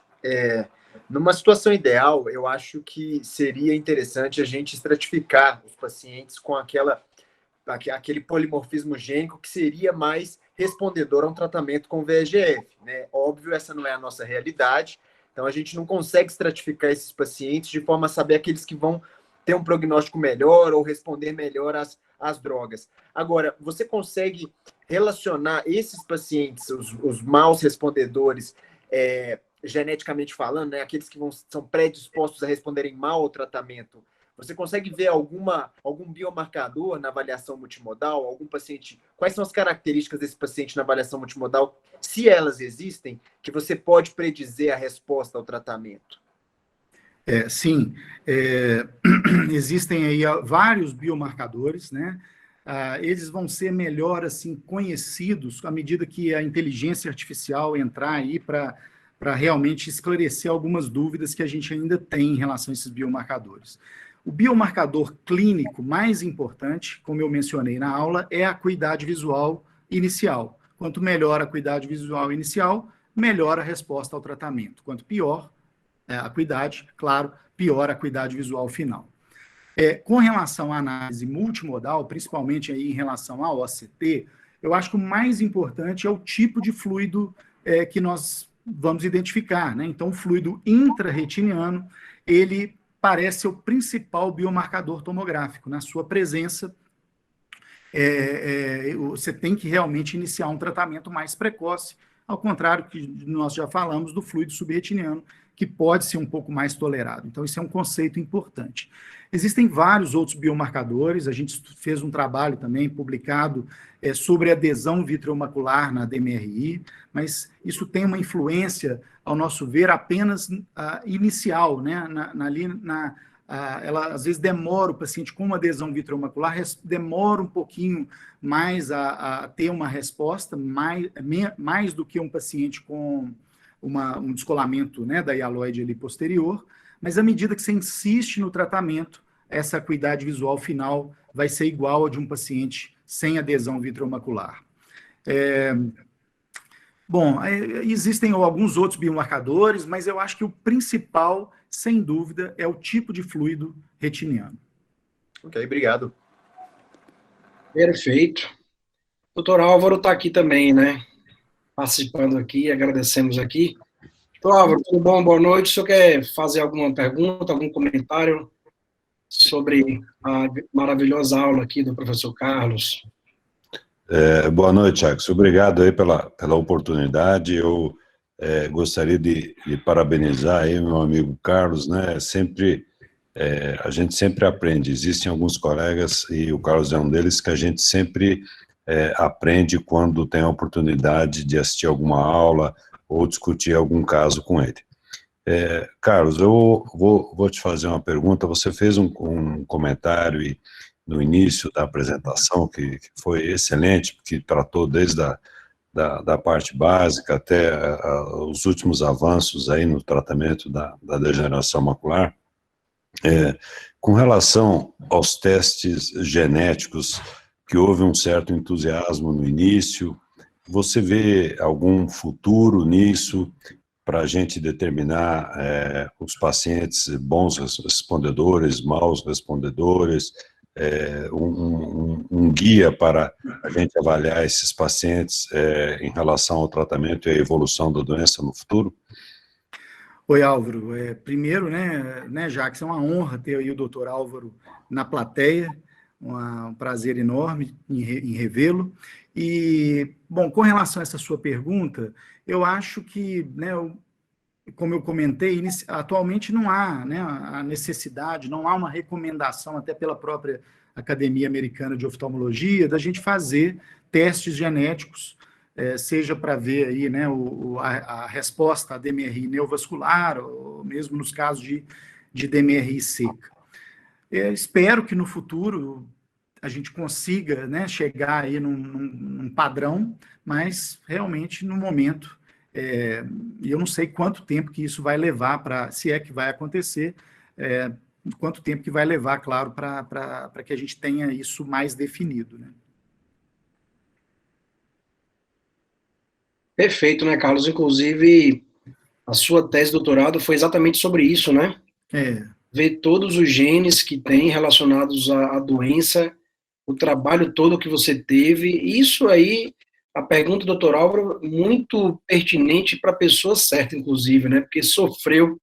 numa situação ideal, eu acho que seria interessante a gente estratificar os pacientes com aquele polimorfismo gênico que seria mais respondedor a um tratamento com VEGF, né? Óbvio, essa não é a nossa realidade, então a gente não consegue estratificar esses pacientes de forma a saber aqueles que vão ter um prognóstico melhor ou responder melhor às drogas. Agora, você consegue relacionar esses pacientes, os maus respondedores, geneticamente falando, né, aqueles que são predispostos a responderem mal ao tratamento, você consegue ver algum biomarcador na avaliação multimodal? Algum paciente? Quais são as características desse paciente na avaliação multimodal, se elas existem, que você pode predizer a resposta ao tratamento? Sim, existem aí vários biomarcadores, né? Eles vão ser melhor assim conhecidos à medida que a inteligência artificial entrar aí para realmente esclarecer algumas dúvidas que a gente ainda tem em relação a esses biomarcadores. O biomarcador clínico mais importante, como eu mencionei na aula, é a acuidade visual inicial. Quanto melhor a acuidade visual inicial, melhor a resposta ao tratamento. Quanto pior a acuidade, claro, pior a acuidade visual final. Com relação à análise multimodal, principalmente aí em relação à OCT, eu acho que o mais importante é o tipo de fluido que nós vamos identificar, né? Então, o fluido intrarretiniano, ele parece ser o principal biomarcador tomográfico. Na sua presença, você tem que realmente iniciar um tratamento mais precoce, ao contrário que nós já falamos do fluido subretiniano, que pode ser um pouco mais tolerado. Então, isso é um conceito importante. Existem vários outros biomarcadores, a gente fez um trabalho também publicado sobre adesão vitreomacular na DMRI, mas isso tem uma influência, ao nosso ver, apenas inicial, né? Ela às vezes demora, o paciente com uma adesão vitreomacular demora um pouquinho mais a ter uma resposta, mais do que um paciente com um descolamento, né, da hialoide ali posterior, mas à medida que você insiste no tratamento, essa acuidade visual final vai ser igual a de um paciente sem adesão vitreomacular. Existem alguns outros biomarcadores, mas eu acho que o principal, sem dúvida, é o tipo de fluido retiniano. Ok, obrigado. Perfeito. Doutor Álvaro está aqui também, né? participando aqui, agradecemos aqui. Então, Álvaro, tudo bom? Boa noite. O senhor quer fazer alguma pergunta, algum comentário sobre a maravilhosa aula aqui do professor Carlos? Boa noite, Jacques. Obrigado aí pela oportunidade. Eu gostaria de parabenizar aí meu amigo Carlos, né? A gente sempre aprende. Existem alguns colegas, e o Carlos é um deles, que a gente sempre aprende quando tem a oportunidade de assistir alguma aula ou discutir algum caso com ele. Carlos, eu vou te fazer uma pergunta. Você fez um comentário no início da apresentação que foi excelente, que tratou desde da parte básica até os últimos avanços aí no tratamento da degeneração macular. Com relação aos testes genéticos, que houve um certo entusiasmo no início, você vê algum futuro nisso para a gente determinar os pacientes bons respondedores, maus respondedores, um guia para a gente avaliar esses pacientes em relação ao tratamento e à evolução da doença no futuro? Oi, Álvaro. Primeiro, Jacques, é uma honra ter aí o doutor Álvaro na plateia, um prazer enorme em revê-lo. E, bom, com relação a essa sua pergunta, eu acho que, como eu comentei, atualmente não há a necessidade, não há uma recomendação, até pela própria Academia Americana de Oftalmologia, da gente fazer testes genéticos, seja para ver aí, a resposta à DMRI neovascular, ou mesmo nos casos de DMRI seca. Espero que no futuro a gente consiga chegar aí num padrão, mas realmente no momento, e eu não sei quanto tempo que isso vai levar se é que vai acontecer, quanto tempo que vai levar, claro, para que a gente tenha isso mais definido, né? Perfeito, né, Carlos? Inclusive, a sua tese de doutorado foi exatamente sobre isso, né? Ver todos os genes que tem relacionados à doença, o trabalho todo que você teve. Isso aí, a pergunta, doutor Álvaro, muito pertinente para a pessoa certa, inclusive, né? Porque sofreu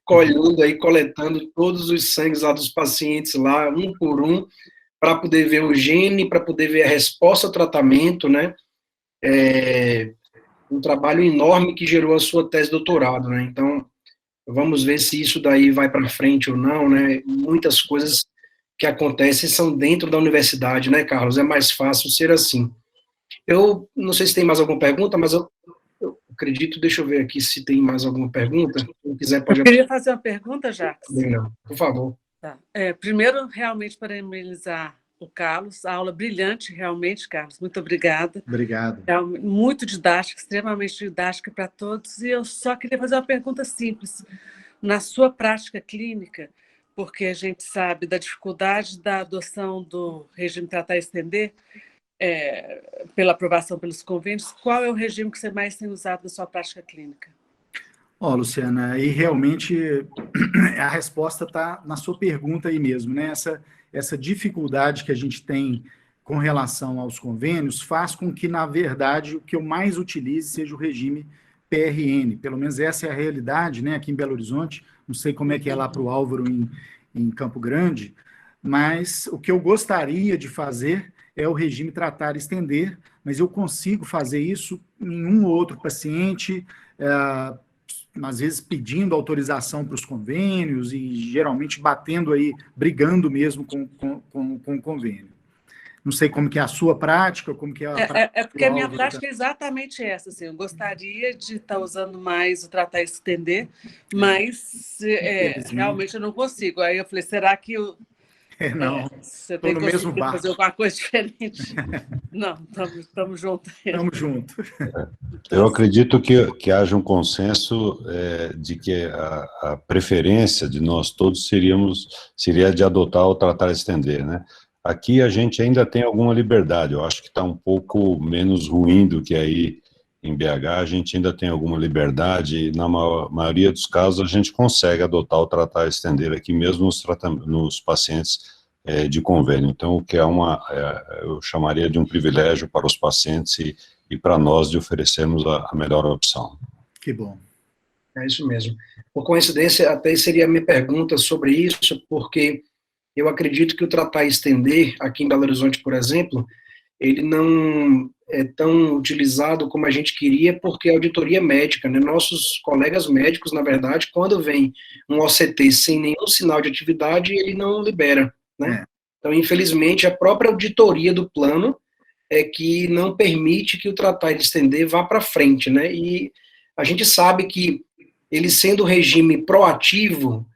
colhendo aí, coletando todos os sangues lá dos pacientes lá, um por um, para poder ver o gene, para poder ver a resposta ao tratamento, né? Um trabalho enorme que gerou a sua tese de doutorado, né? Então, vamos ver se isso daí vai para frente ou não, né? Muitas coisas que acontecem são dentro da universidade, né, Carlos? É mais fácil ser assim. Eu não sei se tem mais alguma pergunta, mas eu acredito, deixa eu ver aqui se tem mais alguma pergunta. Quem quiser pode... Eu queria fazer uma pergunta, Jacques. Por favor. Tá. Primeiro, realmente, parabenizar o Carlos, a aula brilhante, realmente, Carlos, muito obrigada. Obrigado. Muito didática, extremamente didática para todos, e eu só queria fazer uma pergunta simples. Na sua prática clínica, porque a gente sabe da dificuldade da adoção do regime tratar e estender, pela aprovação pelos convênios, qual é o regime que você mais tem usado na sua prática clínica? Luciana, e realmente a resposta está na sua pergunta aí mesmo, né? Essa dificuldade que a gente tem com relação aos convênios faz com que, na verdade, o que eu mais utilize seja o regime PRN. Pelo menos essa é a realidade, né, aqui em Belo Horizonte. Não sei como é que é lá para o Álvaro em Campo Grande, mas o que eu gostaria de fazer é o regime tratar e estender, mas eu consigo fazer isso em um ou outro paciente, às vezes pedindo autorização para os convênios e geralmente batendo aí, brigando mesmo com o convênio. Não sei como que é a sua prática, como que é a prática. Porque a minha prática é exatamente essa, assim, eu gostaria de estar usando mais o tratar e estender, mas realmente eu não consigo. Aí eu falei, será que não, você tem no que mesmo barco. fazer alguma coisa diferente? Não, estamos juntos. Estamos juntos. Eu acredito que haja um consenso de que a preferência de nós todos seria de adotar o tratar e estender, né? Aqui a gente ainda tem alguma liberdade, eu acho que está um pouco menos ruim do que aí em BH, a gente ainda tem alguma liberdade e na maioria dos casos a gente consegue adotar o tratar e estender aqui mesmo nos pacientes de convênio. Então, o que eu chamaria de um privilégio para os pacientes e e para nós de oferecermos a melhor opção. Que bom. É isso mesmo. Por coincidência, até seria a minha pergunta sobre isso, porque eu acredito que o tratar e estender, aqui em Belo Horizonte, por exemplo, ele não é tão utilizado como a gente queria, porque a auditoria médica, né? Nossos colegas médicos, na verdade, quando vem um OCT sem nenhum sinal de atividade, ele não libera, né? Então, infelizmente, a própria auditoria do plano é que não permite que o tratar e estender vá para frente, né? E a gente sabe que ele sendo regime proativo,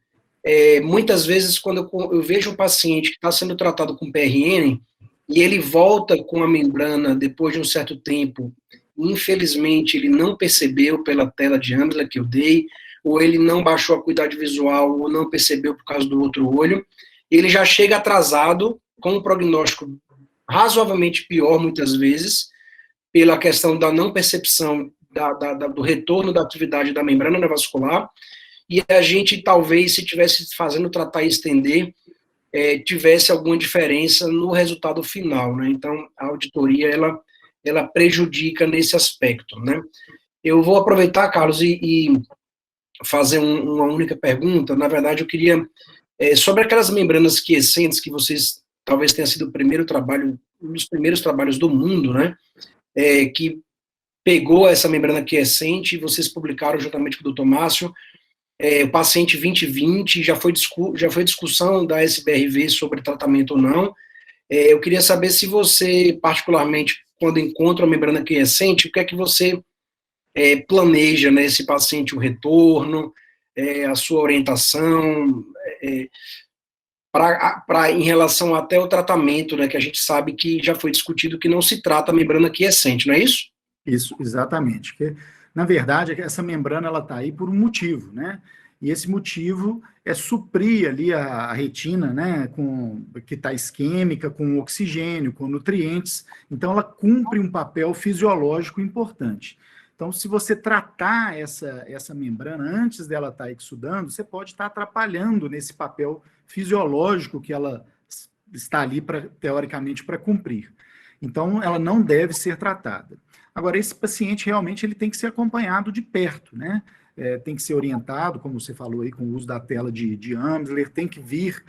muitas vezes, quando eu vejo um paciente que está sendo tratado com PRN, e ele volta com a membrana depois de um certo tempo, infelizmente ele não percebeu pela tela de Amsler que eu dei, ou ele não baixou a acuidade visual, ou não percebeu por causa do outro olho, ele já chega atrasado, com um prognóstico razoavelmente pior, muitas vezes, pela questão da não percepção do retorno da atividade da membrana neovascular, e a gente, talvez, se tivesse fazendo tratar e estender, tivesse alguma diferença no resultado final, né? Então, a auditoria, ela prejudica nesse aspecto, né? Eu vou aproveitar, Carlos, e fazer uma única pergunta. Na verdade, eu queria, sobre aquelas membranas quiescentes, que vocês, talvez tenha sido o primeiro trabalho, um dos primeiros trabalhos do mundo, né? Que pegou essa membrana quiescente, e vocês publicaram juntamente com o Dr. Márcio, o paciente 2020, já foi discussão da SBRV sobre tratamento ou não. Eu queria saber se você, particularmente, quando encontra a membrana quiescente, o que é que você planeja nesse paciente, o retorno, a sua orientação, em relação até o tratamento, né, que a gente sabe que já foi discutido que não se trata a membrana quiescente, não é isso? Isso, exatamente. Porque, na verdade, essa membrana ela está aí por um motivo, né? E esse motivo é suprir ali a retina, né, que está isquêmica, com oxigênio, com nutrientes. Então, ela cumpre um papel fisiológico importante. Então, se você tratar essa membrana antes dela estar exudando, você pode estar atrapalhando nesse papel fisiológico que ela está ali, teoricamente, para cumprir. Então, ela não deve ser tratada. Agora, esse paciente realmente ele tem que ser acompanhado de perto, né? Tem que ser orientado, como você falou aí, com o uso da tela de Amsler, tem que vir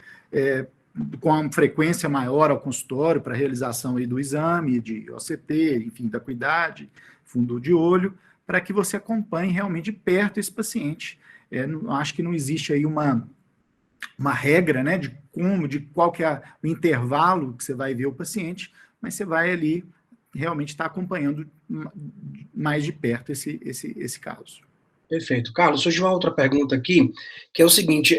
com uma frequência maior ao consultório para a realização aí do exame de OCT, enfim, da acuidade, fundo de olho, para que você acompanhe realmente de perto esse paciente. Acho que não existe aí uma regra, né, de qual que é o intervalo que você vai ver o paciente, mas você vai ali realmente estar acompanhando mais de perto esse caso. Perfeito. Carlos, surgiu uma outra pergunta aqui, que é o seguinte,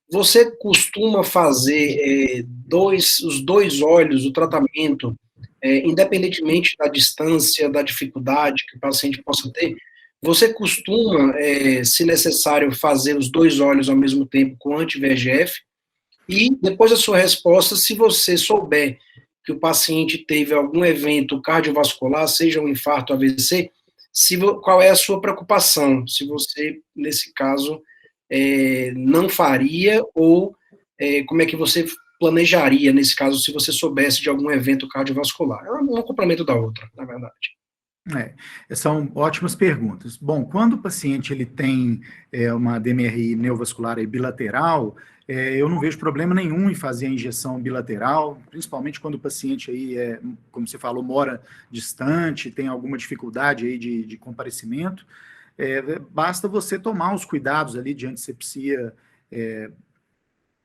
você costuma fazer os dois olhos, o tratamento, independentemente da distância, da dificuldade que o paciente possa ter, você costuma, se necessário, fazer os dois olhos ao mesmo tempo com anti-VEGF? E depois da sua resposta, se você souber que o paciente teve algum evento cardiovascular, seja um infarto, AVC, qual é a sua preocupação? Se você, nesse caso, não faria, ou como é que você planejaria, nesse caso, se você soubesse de algum evento cardiovascular? É um complemento da outra, na verdade. São ótimas perguntas. Bom, quando o paciente ele tem uma DMRI neovascular bilateral, eu não vejo problema nenhum em fazer a injeção bilateral, principalmente quando o paciente aí, como você falou, mora distante, tem alguma dificuldade aí de comparecimento. Basta você tomar os cuidados ali de antisepsia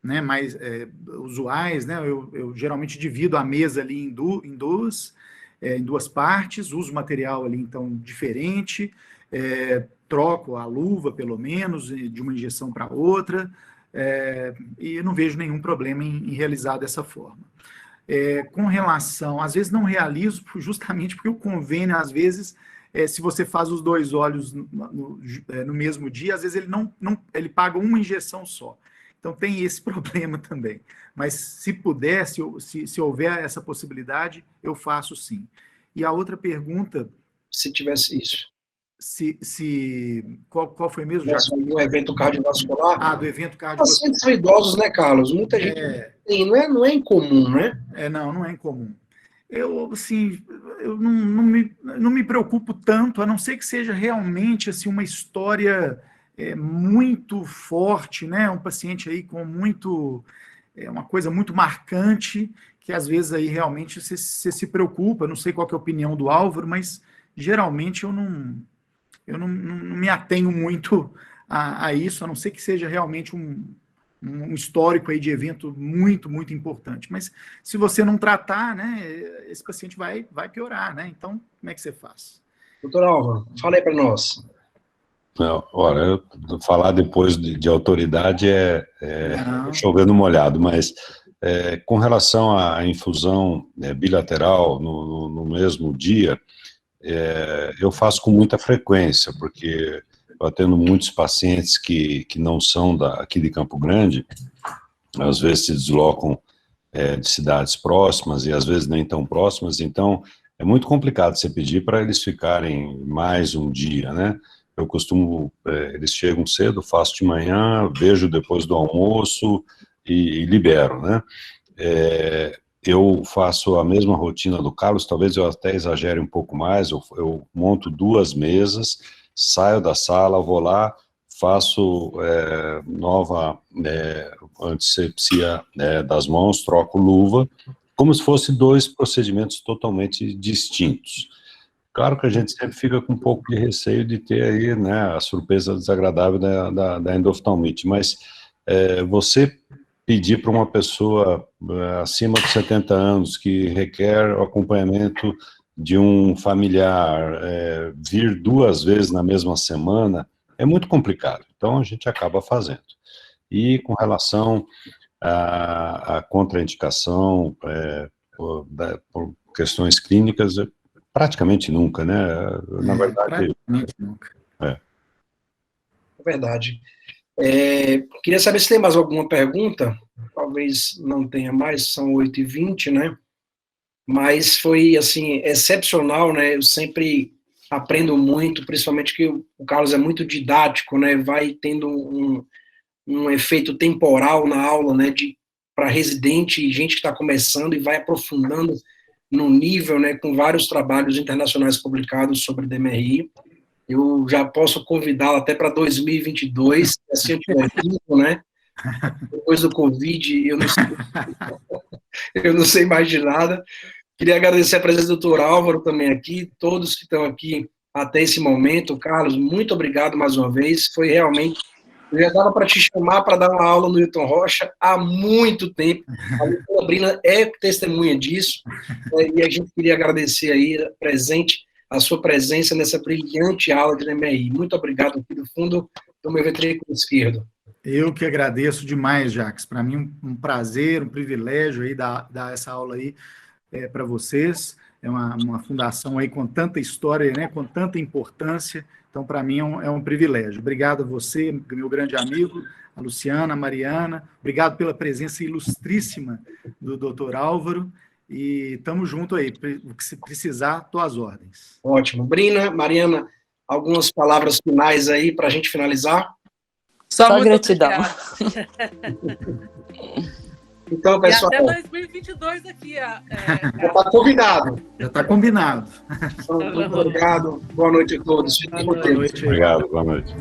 né, mais usuais, né? Eu geralmente divido a mesa ali em duas partes, uso material ali, então, diferente, troco a luva, pelo menos, de uma injeção para outra, e não vejo nenhum problema em realizar dessa forma. Com relação, às vezes não realizo justamente porque o convênio, às vezes, se você faz os dois olhos no mesmo dia, às vezes ele paga uma injeção só. Então, tem esse problema também. Mas, se puder, se houver essa possibilidade, eu faço sim. E a outra pergunta... Se tivesse isso. Qual foi mesmo? Do evento cardiovascular. Do evento cardiovascular. Pacientes são idosos, né, Carlos? Muita gente não é incomum, né? Não é incomum. assim, eu não me preocupo tanto, a não ser que seja realmente assim, uma história muito forte, né? Um paciente aí com uma coisa muito marcante, que às vezes aí realmente você se preocupa. Não sei qual que é a opinião do Álvaro, mas geralmente eu não me atenho muito a isso, a não ser que seja realmente um histórico aí de evento muito, muito importante. Mas se você não tratar, né, esse paciente vai piorar, né? Então, como é que você faz? Doutor Álvaro, fala aí para nós. Não, olha, falar depois de autoridade chover no molhado, mas com relação à infusão bilateral no mesmo dia, eu faço com muita frequência, porque eu atendo muitos pacientes que não são aqui de Campo Grande, às vezes se deslocam de cidades próximas e às vezes nem tão próximas, então é muito complicado você pedir para eles ficarem mais um dia, né? Eu costumo, eles chegam cedo, faço de manhã, vejo depois do almoço e libero, né? Eu faço a mesma rotina do Carlos, talvez eu até exagere um pouco mais, eu monto 2 mesas, saio da sala, vou lá, faço nova antisepsia das mãos, troco luva, como se fosse 2 procedimentos totalmente distintos. Claro que a gente sempre fica com um pouco de receio de ter aí, né, a surpresa desagradável da endoftalmite, mas você pedir para uma pessoa acima de 70 anos que requer o acompanhamento de um familiar vir 2 vezes na mesma semana é muito complicado, então a gente acaba fazendo. E com relação à contraindicação por questões clínicas, praticamente nunca, né? Na verdade, praticamente nunca. É verdade. Queria saber se tem mais alguma pergunta. Talvez não tenha mais, são 8h20, né? Mas foi, assim, excepcional, né? Eu sempre aprendo muito, principalmente que o Carlos é muito didático, né? Vai tendo um efeito temporal na aula, né? Para residente e gente que está começando, e vai aprofundando no nível, né? Com vários trabalhos internacionais publicados sobre DMRI. Eu já posso convidá-lo até para 2022, se assim eu tiver vivo, né? Depois do Covid, eu não sei mais de nada. Queria agradecer a presença do Dr. Álvaro também aqui, todos que estão aqui até esse momento. Carlos, muito obrigado mais uma vez. Foi realmente... Eu já dava para te chamar para dar uma aula no Hilton Rocha há muito tempo. A doutora Brina é testemunha disso. E a gente queria agradecer aí a sua presença nessa brilhante aula de DMRI. Muito obrigado aqui do fundo do meu ventrículo esquerdo. Eu que agradeço demais, Jacques. Para mim, um prazer, um privilégio aí dar essa aula aí para vocês. É uma fundação aí com tanta história, né, com tanta importância. Então, para mim, é um privilégio. Obrigado a você, meu grande amigo, a Luciana, a Mariana. Obrigado pela presença ilustríssima do Dr. Álvaro. E estamos juntos aí. O que se precisar, estou às ordens. Ótimo. Brina, Mariana, algumas palavras finais aí para a gente finalizar? Só gratidão. Então, pessoal... E até 2022 aqui. Já está convidado. Já está combinado. Muito obrigado. Boa noite a todos. Boa noite. Obrigado, boa noite.